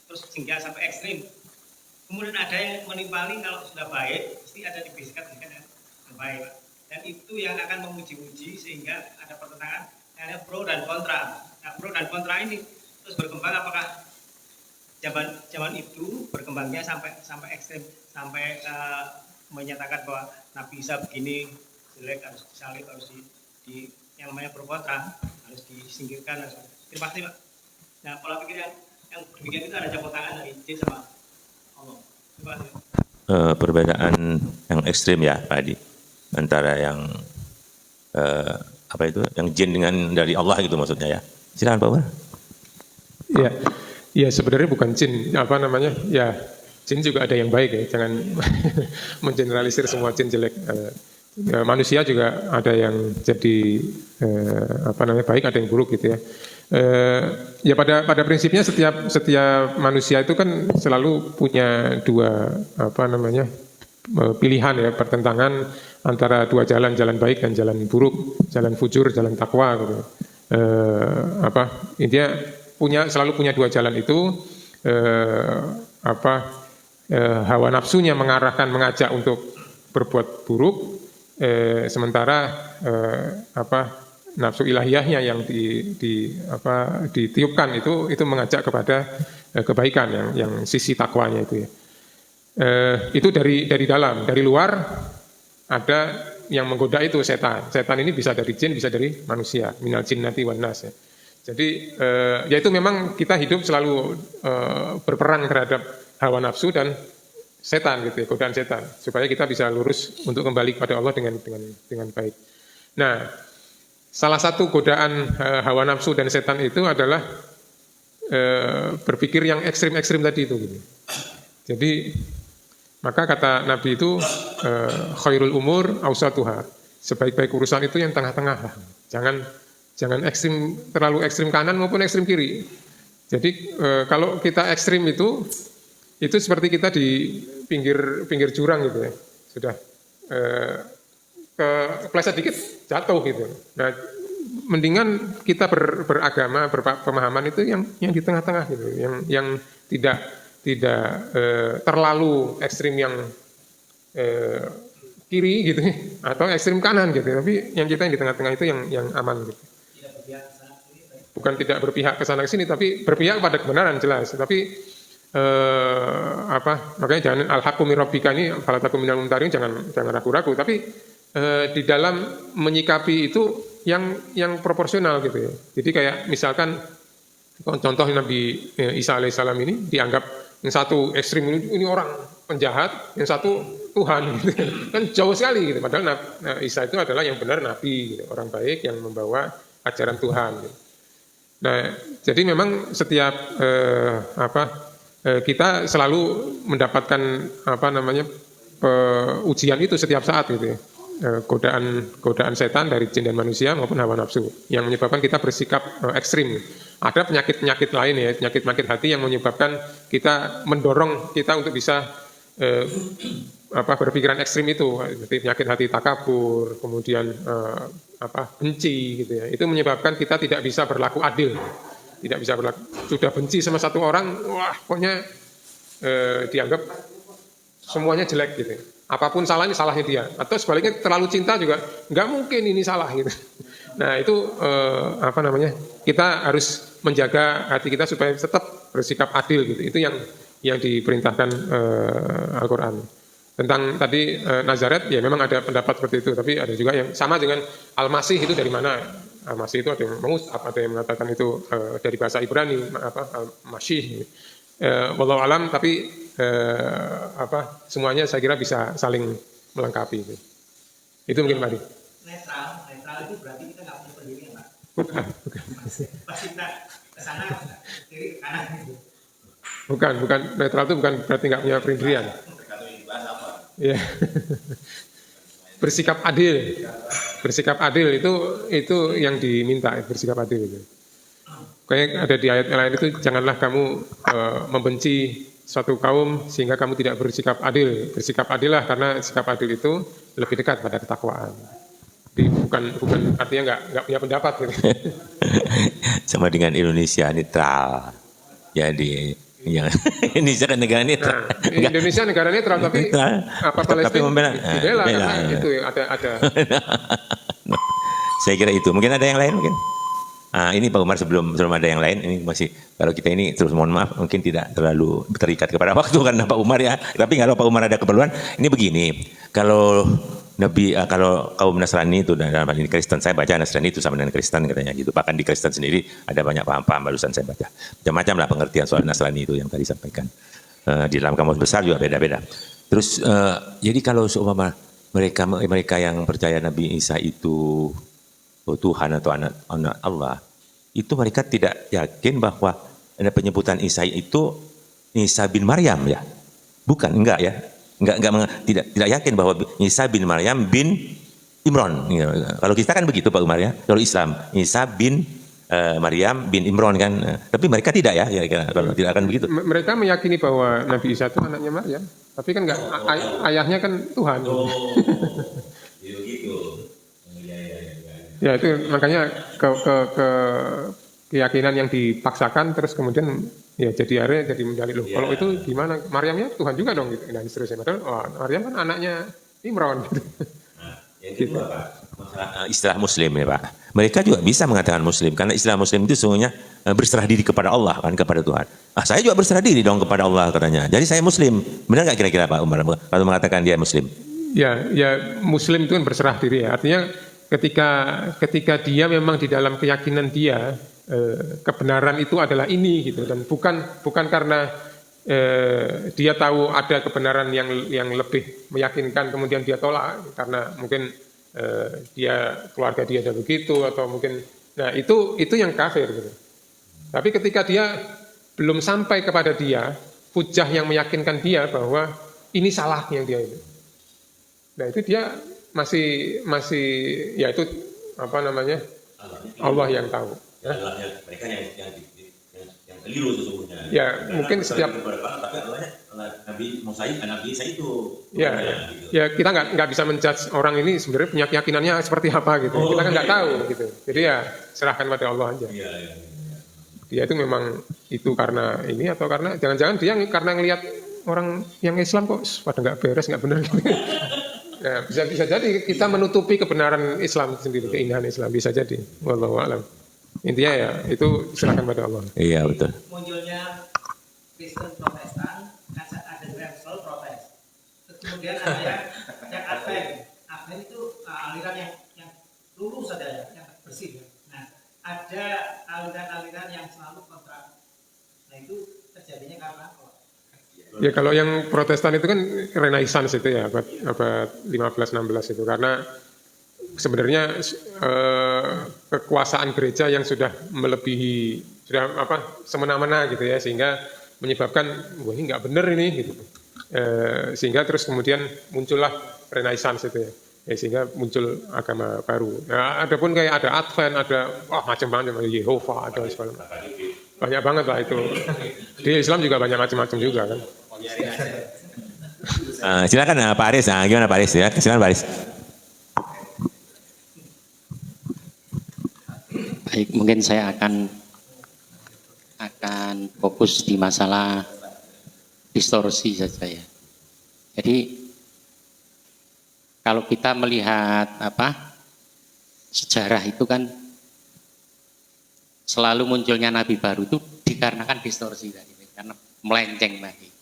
terus sehingga sampai ekstrim. Kemudian ada yang menimpali kalau sudah baik, pasti ada dibisikan-bisikan yang baik. Dan itu yang akan menguji-uji sehingga ada pertentangan, ada pro dan kontra. Nah, pro dan kontra ini terus berkembang, apakah zaman itu berkembangnya sampai ekstrim, sampai menyatakan bahwa Nabi Isa begini jelek, harus disalib, harus di yang namanya pro kontra harus disingkirkan. Terima kasih, Pak. Nah, pola pikir yang demikian itu ada campur tangan dari jin sama Allah. Terima kasih. Perbedaan yang ekstrim ya Pak Adi, antara yang yang jin dengan dari Allah gitu maksudnya ya. Silakan Pak Umar. Ya sebenarnya bukan jin, ya jin juga ada yang baik ya, jangan mengeneralisir semua jin jelek. Manusia juga ada yang jadi baik, ada yang buruk gitu ya. Ya pada prinsipnya setiap manusia itu kan selalu punya dua pilihan ya, pertentangan antara dua jalan baik dan jalan buruk, jalan fujur, jalan takwa gitu. Intinya selalu punya dua jalan itu. Hawa nafsunya mengajak untuk berbuat buruk, sementara nafsu ilahiyahnya yang ditiupkan itu mengajak kepada kebaikan yang sisi takwanya itu ya. Itu dari dalam, dari luar ada yang menggoda itu setan. Setan ini bisa dari jin, bisa dari manusia, minal jinnati wan nas ya. Jadi yaitu memang kita hidup selalu berperang terhadap hawa nafsu dan setan gitu ya, godaan setan, supaya kita bisa lurus untuk kembali kepada Allah dengan baik. Nah, salah satu godaan hawa nafsu dan setan itu adalah berpikir yang ekstrim tadi itu gitu. Jadi maka kata Nabi itu khairul umur awsatuha, sebaik-baik urusan itu yang tengah-tengah lah. Jangan ekstrim, terlalu ekstrim kanan maupun ekstrim kiri. Jadi kalau kita ekstrim itu seperti kita di pinggir jurang gitu ya, sudah kepleset dikit jatuh gitu. Nah, mendingan kita beragama, berpemahaman itu yang di tengah-tengah gitu, yang tidak terlalu ekstrim yang kiri gitu atau ekstrim kanan gitu, tapi yang kita yang di tengah-tengah itu yang aman gitu. Bukan tidak berpihak ke sana ke sini, tapi berpihak pada kebenaran jelas. Tapi makanya jangan al-haqqu min rabbika ini, fala takum minal mumtarin, jangan ragu-ragu. Tapi di dalam menyikapi itu yang proporsional gitu ya. Jadi kayak misalkan contoh Nabi Isa alaihissalam ini dianggap yang satu ekstrim ini orang penjahat, yang satu Tuhan gitu. Kan jauh sekali gitu. Padahal Isa itu adalah yang benar nabi gitu, orang baik yang membawa ajaran Tuhan gitu. Nah, jadi memang setiap kita selalu mendapatkan ujian itu setiap saat gitu ya. Godaan setan dari jin dan manusia maupun hawa nafsu yang menyebabkan kita bersikap ekstrim. Ada penyakit-penyakit lain ya, penyakit hati yang menyebabkan kita mendorong kita untuk bisa berpikiran ekstrim itu, seperti penyakit hati takabur, kemudian benci gitu ya. Itu menyebabkan kita tidak bisa berlaku adil. Tidak bisa berlaku, sudah benci sama satu orang, wah pokoknya dianggap semuanya jelek gitu. Apapun salahnya dia. Atau sebaliknya terlalu cinta juga nggak mungkin ini salah gitu. Nah itu kita harus menjaga hati kita supaya tetap bersikap adil gitu. Itu yang diperintahkan Al-Quran. Tentang tadi Nazaret ya memang ada pendapat seperti itu, tapi ada juga yang sama dengan Al-Masih itu dari mana? Al-Masih itu ada yang ada yang mengatakan itu dari bahasa Ibrani Al-Masih. Wallahu alam, tapi semuanya saya kira bisa saling melengkapi. Itu mungkin Pak. Netral itu berarti kita nggak punya pendirian, Pak. Bukan. Pas kita kesana kiri kanan gitu. Bukan netral itu bukan berarti nggak punya pendirian. Ya. Bersikap adil itu yang diminta, bersikap adil itu. Kayak ada di ayat lain itu, janganlah kamu membenci suatu kaum sehingga kamu tidak bersikap adil. Bersikap adil lah, karena sikap adil itu lebih dekat pada ketakwaan. Jadi bukan artinya nggak punya pendapat gitu. Sama dengan Indonesia netral. Jadi Indonesia kan negara netral. Nah, Indonesia negara netral, tapi Palestina dibela karena itu ada. Saya kira itu. Mungkin ada yang lain mungkin. Ini Pak Umar sebelum ada yang lain, ini masih kalau kita ini terus mohon maaf mungkin tidak terlalu terikat kepada waktu karena Pak Umar ya. Tapi kalau Pak Umar ada keperluan, ini begini. Kalau kalau kaum Nasrani itu dalam hal ini Kristen, saya baca Nasrani itu sama dengan Kristen katanya gitu. Bahkan di Kristen sendiri ada banyak paham-paham barusan saya baca. Macam-macam lah pengertian soal Nasrani itu yang tadi sampaikan. Di dalam kamus besar juga beda-beda. Terus jadi kalau seumpama mereka yang percaya Nabi Isa itu Tuhan atau anak Allah, itu mereka tidak yakin bahwa ada penyebutan Isa itu Isa bin Maryam ya? Bukan, enggak ya? Tidak yakin bahwa Isa bin Maryam bin Imron. Kalau kita kan begitu Pak Umar ya. Kalau Islam Isa bin Maryam bin Imron kan. Tapi mereka tidak ya, kalau tidak akan begitu. Mereka meyakini bahwa Nabi Isa itu anaknya Maryam, tapi kan enggak, ayahnya kan Tuhan. Ya itu makanya keyakinan yang dipaksakan terus kemudian ya jadi menjadi loh. Kalau itu gimana? Maryamnya Tuhan juga dong gitu. Dan seterusnya. Padahal Maryam kan anaknya Imran gitu. Gitu. Istilah Muslim ya Pak. Mereka juga bisa mengatakan Muslim karena istilah Muslim itu sesungguhnya berserah diri kepada Allah kan, kepada Tuhan. Saya juga berserah diri dong kepada Allah katanya. Jadi saya Muslim. Benar nggak kira-kira Pak Umar kalau mengatakan dia Muslim? Ya Muslim itu kan berserah diri ya. Artinya ketika dia memang di dalam keyakinan dia kebenaran itu adalah ini gitu, dan bukan karena dia tahu ada kebenaran yang lebih meyakinkan kemudian dia tolak karena mungkin keluarga dia ada begitu atau mungkin itu yang kafir gitu. Tapi ketika dia belum sampai kepada dia hujah yang meyakinkan dia bahwa ini salah yang dia itu. Nah itu dia masih ya itu apa namanya, Allah yang tahu. Ya, mereka yang keliru sesungguhnya. Ya mungkin setiap tapi Nabi Musa, Nabi Isa itu. Ya, ya kita nggak bisa menjudge orang ini sebenarnya punya keyakinannya seperti apa gitu. Kita kan nggak tahu gitu. Jadi ya serahkan pada Allah aja. Dia itu memang itu karena ini atau karena jangan-jangan dia karena ngelihat orang yang Islam kok pada nggak beres, nggak benar gitu. Ya, bisa jadi kita menutupi kebenaran Islam sendiri, keindahan Islam bisa jadi. Wallahu a'lam. Intinya ya itu serahkan pada Allah. Iya betul. Munculnya Kristen Protestan, kan ada yang selalu protes. Terus kemudian ada yang Advent itu aliran yang lurus saja ya, yang bersih. Nah, ada aliran-aliran yang selalu kontra. Nah itu terjadinya karena apa? Ya kalau yang Protestan itu kan Renaissance itu ya abad 15-16 itu karena sebenarnya kekuasaan gereja yang sudah melebihi semena-mena gitu ya sehingga menyebabkan wah ini nggak benar ini gitu. Sehingga terus kemudian muncullah Renaissance itu ya. Sehingga muncul agama baru. Nah, adapun kayak ada Advent, ada macam-macam Yehova ada segala banyak banget lah itu. Di Islam juga banyak macam-macam juga kan. Silakan Pak Aris, gimana Pak Aris ya? Silakan Pak Aris. Baik, mungkin saya akan fokus di masalah distorsi saja ya. Jadi kalau kita melihat sejarah itu kan selalu munculnya nabi baru itu dikarenakan distorsi tadi, karena melenceng tadi.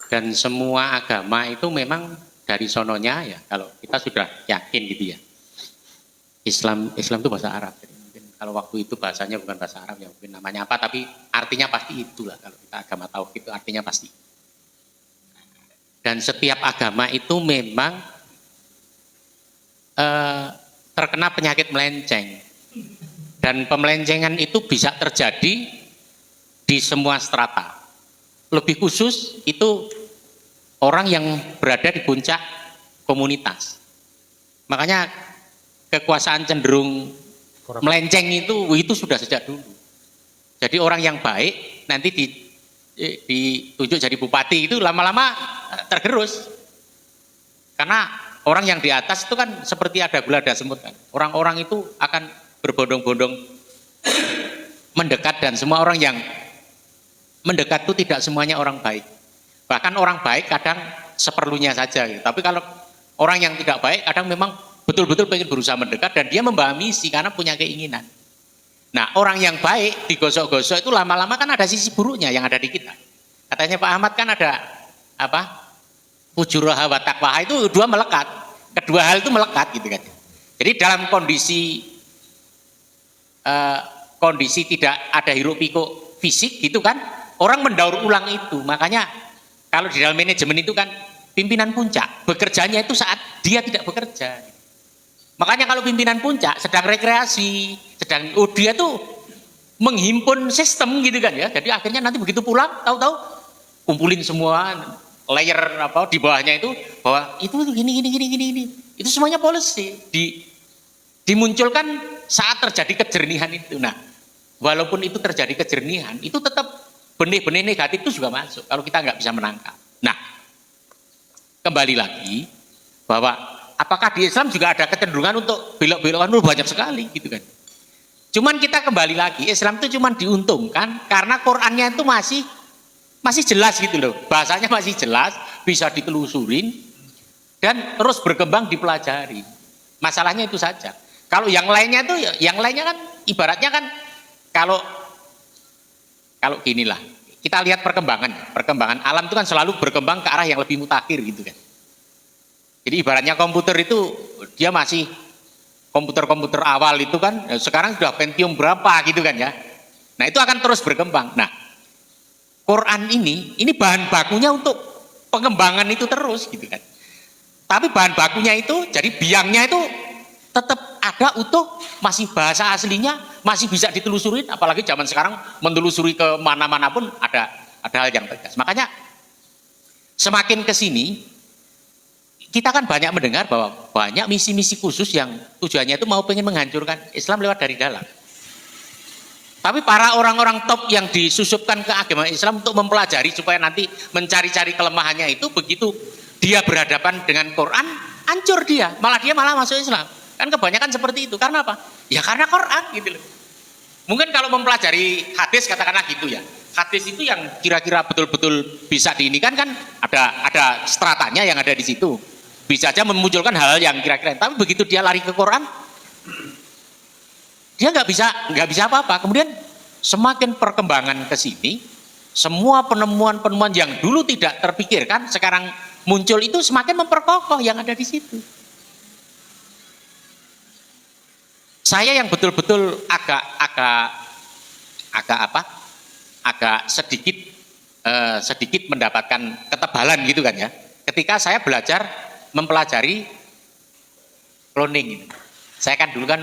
Dan semua agama itu memang dari sononya ya, kalau kita sudah yakin gitu ya. Islam itu bahasa Arab. Jadi mungkin kalau waktu itu bahasanya bukan bahasa Arab ya, mungkin namanya apa, tapi artinya pasti itulah. Kalau kita agama tauhid itu artinya pasti. Dan setiap agama itu memang terkena penyakit melenceng. Dan pemelencengan itu bisa terjadi di semua strata. Lebih khusus itu orang yang berada di puncak komunitas. Makanya kekuasaan cenderung melenceng itu sudah sejak dulu. Jadi orang yang baik nanti ditunjuk jadi bupati itu lama-lama tergerus. Karena orang yang di atas itu kan seperti ada gula ada semut kan. Orang-orang itu akan berbondong-bondong mendekat dan semua orang yang mendekat itu tidak semuanya orang baik. Bahkan orang baik kadang seperlunya saja gitu. Tapi kalau orang yang tidak baik kadang memang betul-betul pengen berusaha mendekat dan dia membawa misi karena punya keinginan. Nah, orang yang baik digosok-gosok itu lama-lama kan ada sisi buruknya yang ada di kita. Katanya Pak Ahmad kan ada fujurah wa taqwa itu dua melekat. Kedua hal itu melekat gitu kan. Jadi dalam kondisi tidak ada hiruk pikuk fisik gitu kan, orang mendaur ulang itu. Makanya kalau di dalam manajemen itu kan pimpinan puncak bekerjanya itu saat dia tidak bekerja. Makanya kalau pimpinan puncak sedang rekreasi, dia tuh menghimpun sistem gitu kan ya. Jadi akhirnya nanti begitu pulang, tahu-tahu kumpulin semua layer di bawahnya itu bahwa itu gini. Itu semuanya policy dimunculkan saat terjadi kejernihan itu. Nah, walaupun itu terjadi kejernihan, itu tetap benih-benih negatif itu juga masuk kalau kita nggak bisa menangkap. Nah, kembali lagi bahwa apakah di Islam juga ada kecenderungan untuk belok-belokan banyak sekali gitu kan. Cuman kita kembali lagi, Islam itu cuman diuntungkan karena Qur'annya itu masih jelas gitu loh. Bahasanya masih jelas, bisa ditelusurin dan terus berkembang dipelajari. Masalahnya itu saja. Kalau yang lainnya kan ibaratnya kan kalau ginilah, kita lihat perkembangan alam itu kan selalu berkembang ke arah yang lebih mutakhir gitu kan. Jadi ibaratnya komputer itu dia masih komputer awal itu kan, sekarang sudah Pentium berapa gitu kan ya. Nah itu akan terus berkembang. Nah Quran ini bahan bakunya untuk pengembangan itu terus gitu kan. Tapi bahan bakunya itu, jadi biangnya itu tetap ada utuh, masih bahasa aslinya, masih bisa ditelusurin, apalagi zaman sekarang menelusuri ke mana-mana pun ada hal yang tegas. Makanya semakin ke sini kita kan banyak mendengar bahwa banyak misi-misi khusus yang tujuannya itu mau pengen menghancurkan Islam lewat dari dalam. Tapi para orang-orang top yang disusupkan ke agama Islam untuk mempelajari supaya nanti mencari-cari kelemahannya itu, begitu dia berhadapan dengan Quran, hancur dia, malah masuk Islam. Kan kebanyakan seperti itu. Karena apa? Ya karena Quran gitu loh. Mungkin kalau mempelajari hadis katakanlah gitu ya. Hadis itu yang kira-kira betul-betul bisa diinikan kan ada stratanya yang ada di situ. Bisa aja memunculkan hal yang kira-kira. Tapi begitu dia lari ke Quran, dia nggak bisa apa-apa. Kemudian semakin perkembangan ke sini, semua penemuan-penemuan yang dulu tidak terpikirkan sekarang muncul itu semakin memperkokoh yang ada di situ. Saya yang betul-betul agak sedikit mendapatkan ketebalan gitu kan ya. Ketika saya mempelajari cloning gitu. Saya kan dulu kan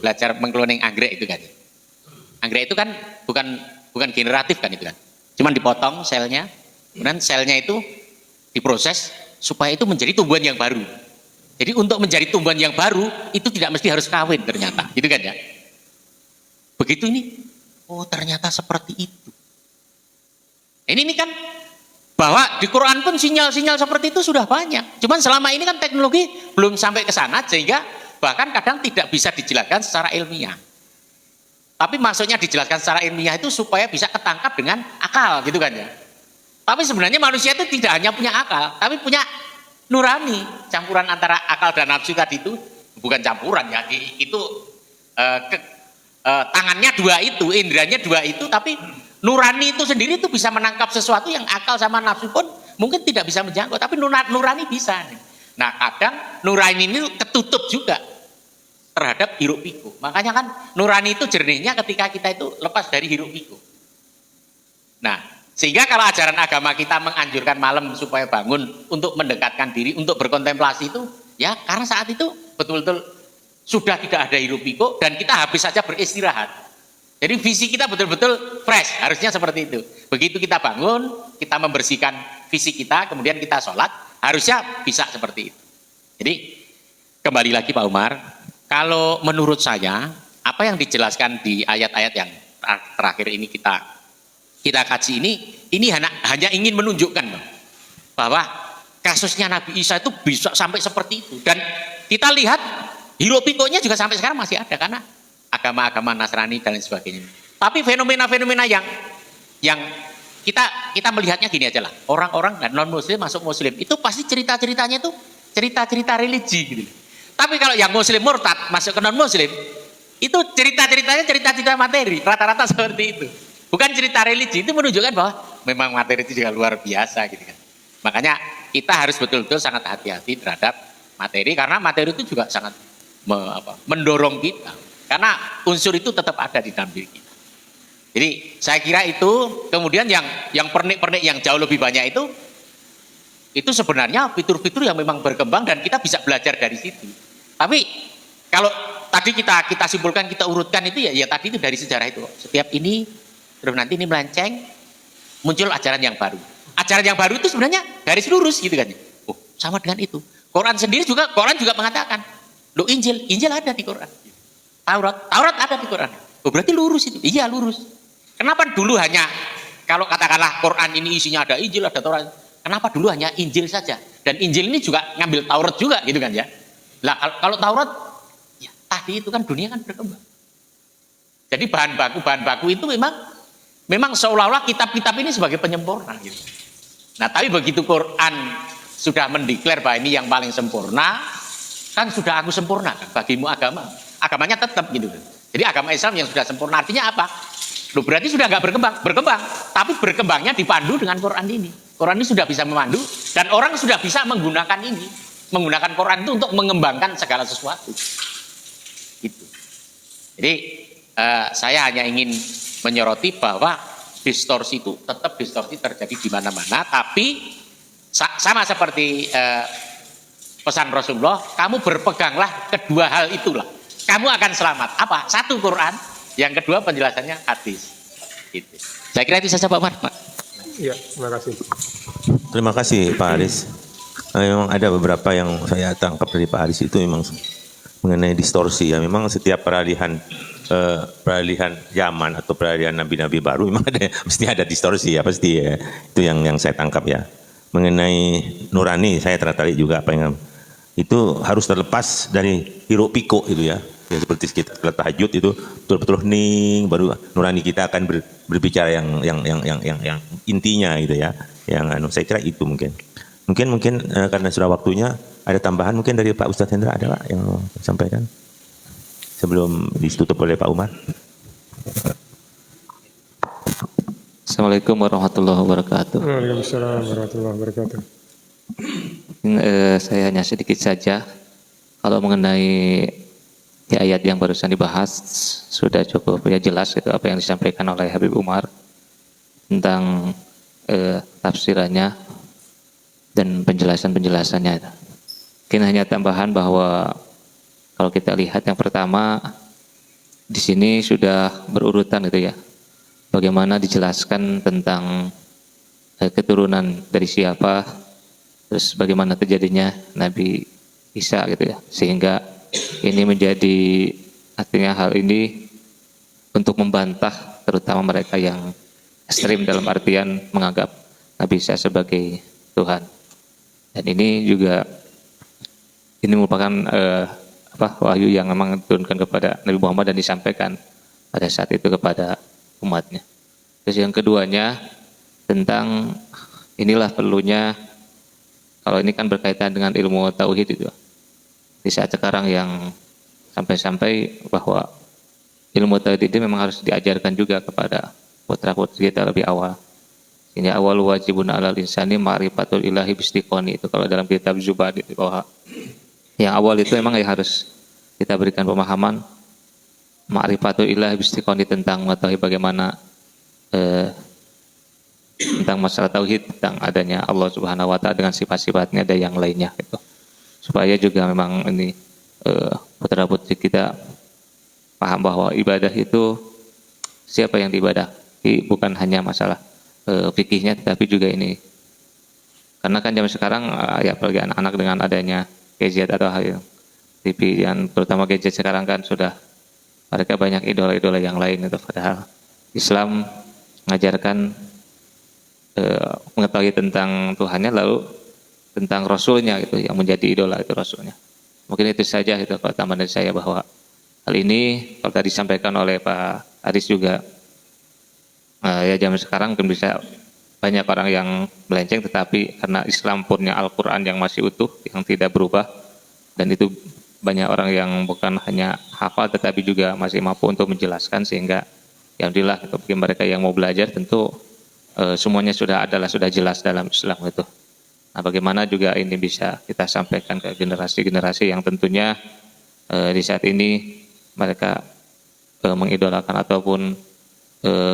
belajar mengkloning anggrek itu kan. Anggrek itu kan bukan generatif kan itu kan. Cuman dipotong selnya, kemudian selnya itu diproses supaya itu menjadi tumbuhan yang baru. Jadi untuk menjadi tumbuhan yang baru itu tidak mesti harus kawin ternyata, gitu kan ya. Begitu ini, oh ternyata seperti itu. Ini kan bahwa di Quran pun sinyal-sinyal seperti itu sudah banyak. Cuman selama ini kan teknologi belum sampai ke sana sehingga bahkan kadang tidak bisa dijelaskan secara ilmiah. Tapi maksudnya dijelaskan secara ilmiah itu supaya bisa ketangkap dengan akal, gitu kan ya. Tapi sebenarnya manusia itu tidak hanya punya akal, tapi punya nurani, campuran antara akal dan nafsu tadi itu bukan campuran ya, itu tangannya dua itu, indranya dua itu, tapi nurani itu sendiri itu bisa menangkap sesuatu yang akal sama nafsu pun mungkin tidak bisa menjangkau, tapi nurani bisa. Nah kadang nurani ini ketutup juga terhadap hiruk pikuk. Makanya kan nurani itu jernihnya ketika kita itu lepas dari hiruk pikuk. Nah sehingga kalau ajaran agama kita menganjurkan malam supaya bangun untuk mendekatkan diri, untuk berkontemplasi itu, ya karena saat itu betul-betul sudah tidak ada hiruk pikuk dan kita habis saja beristirahat. Jadi visi kita betul-betul fresh, harusnya seperti itu. Begitu kita bangun, kita membersihkan fisik kita, kemudian kita sholat, harusnya bisa seperti itu. Jadi kembali lagi Pak Umar, kalau menurut saya, apa yang dijelaskan di ayat-ayat yang terakhir ini kita kaji ini hanya ingin menunjukkan bahwa kasusnya Nabi Isa itu bisa sampai seperti itu, dan kita lihat hiruk pikuknya juga sampai sekarang masih ada karena agama-agama Nasrani dan lain sebagainya. Tapi fenomena-fenomena yang kita melihatnya gini aja lah, orang-orang dan non muslim masuk muslim itu pasti cerita-ceritanya itu cerita-cerita religi gitu. Tapi kalau yang muslim murtad masuk ke non muslim itu cerita-ceritanya cerita-cerita materi, rata-rata seperti itu. Bukan cerita religi, itu menunjukkan bahwa memang materi itu juga luar biasa gitu kan. Makanya kita harus betul-betul sangat hati-hati terhadap materi, karena materi itu juga sangat mendorong kita. Karena unsur itu tetap ada di dalam diri kita. Jadi saya kira itu, kemudian yang pernik-pernik yang jauh lebih banyak itu sebenarnya fitur-fitur yang memang berkembang dan kita bisa belajar dari situ. Tapi kalau tadi kita simpulkan, kita urutkan itu ya tadi itu dari sejarah itu. Setiap ini terus nanti ini melenceng, muncul ajaran yang baru. Ajaran yang baru itu sebenarnya garis lurus gitu kan. Oh, sama dengan itu. Quran juga mengatakan, loh Injil ada di Quran. Taurat ada di Quran. Oh, berarti lurus itu. Iya, lurus. Kenapa dulu hanya kalau katakanlah Quran ini isinya ada Injil, ada Taurat. Kenapa dulu hanya Injil saja? Dan Injil ini juga ngambil Taurat juga gitu kan ya. Lah kalau Taurat ya tadi itu kan dunia kan berkembang. Jadi bahan baku itu memang seolah-olah kitab-kitab ini sebagai penyempurna gitu. Nah, tapi begitu Quran sudah mendeklar bahwa ini yang paling sempurna, kan sudah aku sempurnakan bagimu agamanya tetap gitu. Jadi agama Islam yang sudah sempurna artinya apa? Loh, berarti sudah nggak berkembang, tapi berkembangnya dipandu dengan Quran ini. Quran ini sudah bisa memandu dan orang sudah bisa menggunakan Quran itu untuk mengembangkan segala sesuatu. Gitu. Jadi saya hanya ingin menyoroti bahwa distorsi itu tetap distorsi terjadi di mana-mana, tapi sama seperti pesan Rasulullah, kamu berpeganglah kedua hal itulah, kamu akan selamat. Apa? Satu Quran, yang kedua penjelasannya hadis. Gitu. Saya kira itu saja Pak Umar. Iya, terima kasih. Terima kasih Pak Aris. Memang ada beberapa yang saya tangkap dari Pak Aris itu memang mengenai distorsi ya. Memang setiap peralihan zaman atau peralihan nabi-nabi baru memang mesti ada distorsi ya, pasti ya. Itu yang saya tangkap ya. Mengenai nurani saya tertarik juga apa yang itu harus terlepas dari hiruk pikuk itu ya. Ya seperti kita tahajud itu betul-betul hening, baru nurani kita akan berbicara yang intinya gitu ya. Yang saya kira itu mungkin karena sudah waktunya ada tambahan mungkin dari Pak Ustadz Hendra, ada Pak yang sampaikan sebelum ditutup oleh Pak Umar. Assalamualaikum warahmatullahi wabarakatuh. Waalaikumsalam warahmatullahi wabarakatuh. Saya hanya sedikit saja. Kalau mengenai ayat yang barusan dibahas sudah cukup ya jelas itu apa yang disampaikan oleh Habib Umar tentang tafsirannya dan penjelasannya. Mungkin hanya tambahan bahwa kalau kita lihat yang pertama di sini sudah berurutan gitu ya. Bagaimana dijelaskan tentang keturunan dari siapa, terus bagaimana terjadinya Nabi Isa gitu ya. Sehingga ini menjadi artinya hal ini untuk membantah terutama mereka yang ekstrim dalam artian menganggap Nabi Isa sebagai Tuhan. Dan ini juga merupakan wahyu yang memang diturunkan kepada Nabi Muhammad dan disampaikan pada saat itu kepada umatnya. Terus yang keduanya tentang inilah perlunya, kalau ini kan berkaitan dengan ilmu tauhid itu. Di saat sekarang yang sampai-sampai bahwa ilmu tauhid ini memang harus diajarkan juga kepada putra-putri kita lebih awal. Ini awal wajibun alal insani ma'rifatul ilahi bistiqoni, itu kalau dalam kitab Zubad itu bahwa yang awal itu memang ya harus kita berikan pemahaman ma'rifatul ilahi bistiqoni tentang mengetahui bagaimana tentang masalah tauhid, tentang adanya Allah Subhanahu wa taala dengan sifat-sifatnya dan yang lainnya gitu. Supaya juga memang ini putra-putri kita paham bahwa ibadah itu siapa yang diibadahi, bukan hanya masalah fikihnya tetapi juga ini. Karena kan zaman sekarang ya apalagi anak-anak dengan adanya gadget atau hal yang TV dan terutama gadget sekarang kan sudah mereka banyak idola-idola yang lain itu, padahal Islam mengajarkan mengetahui tentang Tuhannya lalu tentang Rasulnya gitu yang menjadi idola itu Rasulnya. Mungkin itu saja itu Pak tambahan dari saya bahwa hal ini kalau tadi disampaikan oleh Pak Aris juga ya zaman sekarang mungkin bisa banyak orang yang melenceng, tetapi karena Islam punya Al-Quran yang masih utuh yang tidak berubah dan itu banyak orang yang bukan hanya hafal tetapi juga masih mampu untuk menjelaskan, sehingga alhamdulillah bagi mereka yang mau belajar tentu semuanya sudah jelas dalam Islam itu. Nah, bagaimana juga ini bisa kita sampaikan ke generasi-generasi yang tentunya di saat ini mereka mengidolakan ataupun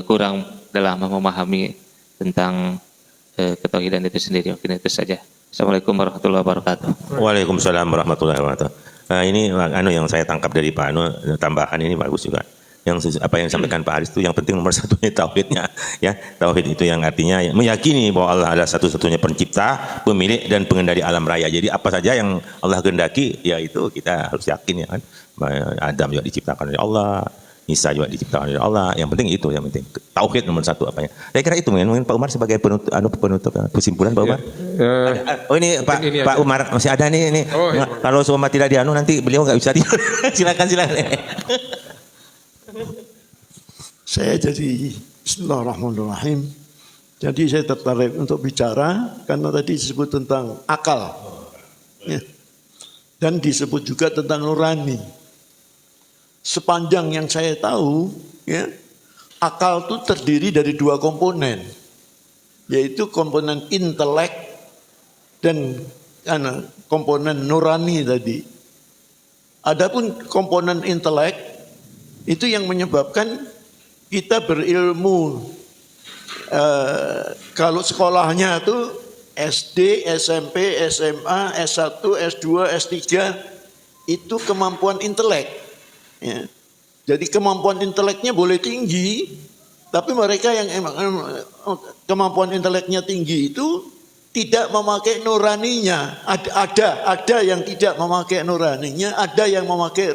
kurang dalam memahami tentang ketauhidan itu sendiri. Mungkin itu saja. Assalamualaikum warahmatullahi wabarakatuh. Waalaikumsalam warahmatullahi wabarakatuh. Ini yang saya tangkap dari Pak tambahan ini bagus juga. Yang apa yang disampaikan Pak Aris itu yang penting nomor satunya tauhidnya ya. Tauhid itu yang artinya meyakini bahwa Allah adalah satu-satunya pencipta, pemilik dan pengendali alam raya. Jadi apa saja yang Allah kehendaki ya itu kita harus yakin ya kan. Adam juga diciptakan oleh Allah, Isa juga diciptakan oleh Allah. Yang penting itu, yang penting tauhid nomor satu apanya. Saya kira itu mungkin Pak Umar sebagai penutup kesimpulan Pak Umar. Oh ini Pak Umar masih ada nih ini. Oh, iya. Kalau semua tidak dianu nanti beliau nggak bisa tidur. silakan. Saya jadi Bismillahirrahmanirrahim. Jadi saya tertarik untuk bicara karena tadi disebut tentang akal, ya. Dan disebut juga tentang nurani. Sepanjang yang saya tahu, ya, akal itu terdiri dari dua komponen, yaitu komponen intelek dan komponen nurani tadi. Adapun komponen intelek itu yang menyebabkan kita berilmu. Kalau sekolahnya itu SD, SMP, SMA, S1, S2, S3 itu kemampuan intelek. Ya. Jadi kemampuan inteleknya boleh tinggi, tapi mereka yang kemampuan inteleknya tinggi itu tidak memakai nuraninya. Ada yang tidak memakai nuraninya, ada yang memakai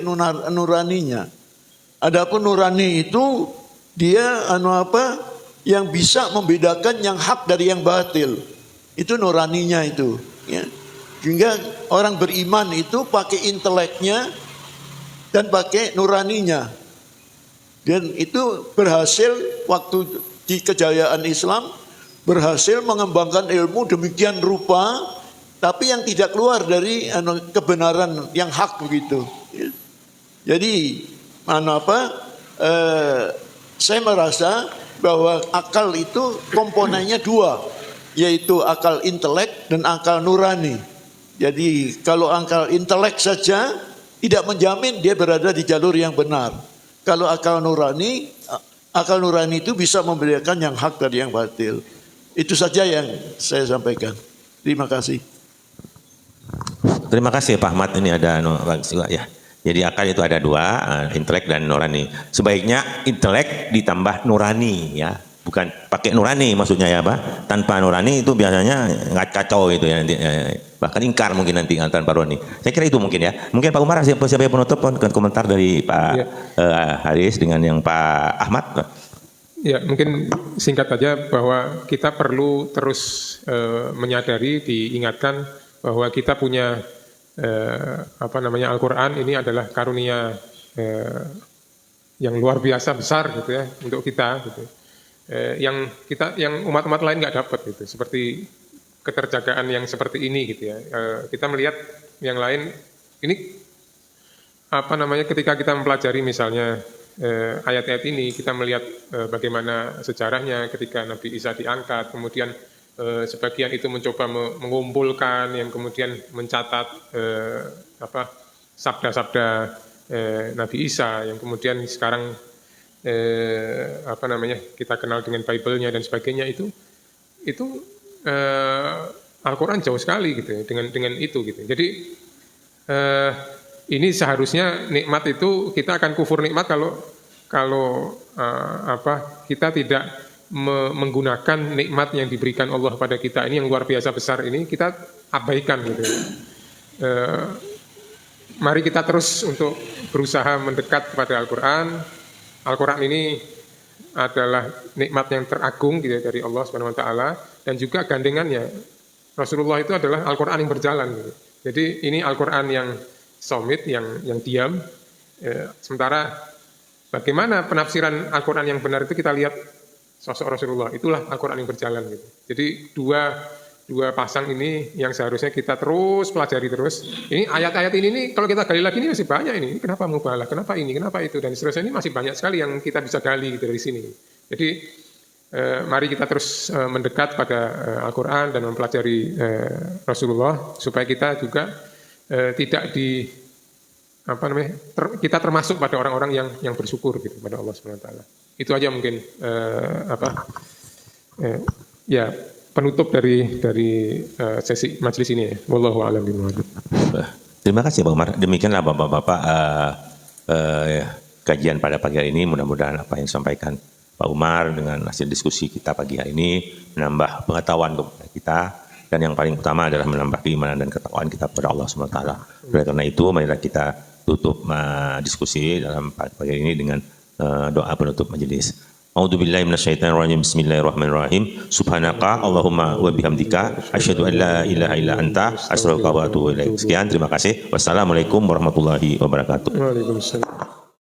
nuraninya. Adapun nurani itu dia yang bisa membedakan yang hak dari yang batil. Itu nuraninya itu, ya. Sehingga orang beriman itu pakai inteleknya dan pakai nuraninya. Dan itu berhasil waktu di kejayaan Islam, berhasil mengembangkan ilmu demikian rupa, tapi yang tidak keluar dari kebenaran yang hak begitu. Jadi saya merasa bahwa akal itu komponennya dua, yaitu akal intelek dan akal nurani. Jadi kalau akal intelek saja tidak menjamin dia berada di jalur yang benar. Kalau akal nurani itu bisa membedakan yang hak dari yang batil. Itu saja yang saya sampaikan. Terima kasih. Terima kasih Pak Ahmad. Ini ada juga ya. Jadi akal itu ada dua, intelek dan nurani. Sebaiknya intelek ditambah nurani ya. Bukan pakai nurani maksudnya ya Pak. Tanpa nurani itu biasanya nggak kacau gitu ya. Bahkan ingkar mungkin nanti tanpa nurani. Saya kira itu mungkin ya. Mungkin Pak Umar siapa penutup komentar dari Pak Haris dengan yang Pak Ahmad. Ya, mungkin singkat saja bahwa kita perlu terus menyadari, diingatkan bahwa kita punya Al-Quran ini adalah karunia yang luar biasa besar gitu ya untuk kita gitu. Yang umat-umat lain nggak dapat gitu, seperti keterjagaan yang seperti ini gitu ya. Kita melihat yang lain ini ketika kita mempelajari misalnya ayat-ayat ini, kita melihat bagaimana sejarahnya ketika Nabi Isa diangkat, kemudian sebagian itu mencoba mengumpulkan, yang kemudian mencatat sabda-sabda Nabi Isa, yang kemudian sekarang kita kenal dengan Bible-nya dan sebagainya, itu Al-Quran jauh sekali gitu ya, dengan itu gitu. Jadi ini seharusnya nikmat itu kita akan kufur nikmat kalau kita tidak menggunakan nikmat yang diberikan Allah pada kita ini yang luar biasa besar ini, kita abaikan gitu. Mari kita terus untuk berusaha mendekat kepada Al-Quran. Al-Quran ini adalah nikmat yang teragung gitu dari Allah Subhanahu wa taala, dan juga gandengannya Rasulullah itu adalah Al-Quran yang berjalan gitu. Jadi ini Al-Quran yang somit, yang diam. Sementara bagaimana penafsiran Al-Quran yang benar itu kita lihat sosok Rasulullah, itulah Al-Quran yang berjalan gitu. Jadi dua pasang ini yang seharusnya kita terus pelajari terus. Ini ayat-ayat ini kalau kita gali lagi ini masih banyak ini. Kenapa mubalah, kenapa ini, kenapa itu, dan seterusnya ini masih banyak sekali yang kita bisa gali gitu dari sini. Jadi mari kita terus mendekat pada Al-Quran dan mempelajari Rasulullah supaya kita juga tidak kita termasuk pada orang-orang yang bersyukur gitu pada Allah Subhanahu wa taala. Itu aja mungkin penutup dari sesi majelis ini ya. Wallahu a'lam bishawab. Terima kasih Pak Umar. Demikianlah Bapak-bapak kajian pada pagi hari ini. Mudah-mudahan apa yang disampaikan Pak Umar dengan hasil diskusi kita pagi hari ini menambah pengetahuan kepada kita, dan yang paling utama adalah menambah keimanan dan ketakwaan kita kepada Allah Subhanahu wa taala. Oleh karena itu, marilah kita tutup diskusi dalam pagi hari ini dengan doa penutup majelis. A'udzubillahi minasyaitonirrajim. Bismillahirrahmanirrahim. Subhanaka Allahumma wa bihamdika asyhadu an la ilaha illa anta astaghfiruka wa atubu ilaik. Sekian, terima kasih. Wassalamualaikum warahmatullahi wabarakatuh. Waalaikumsalam.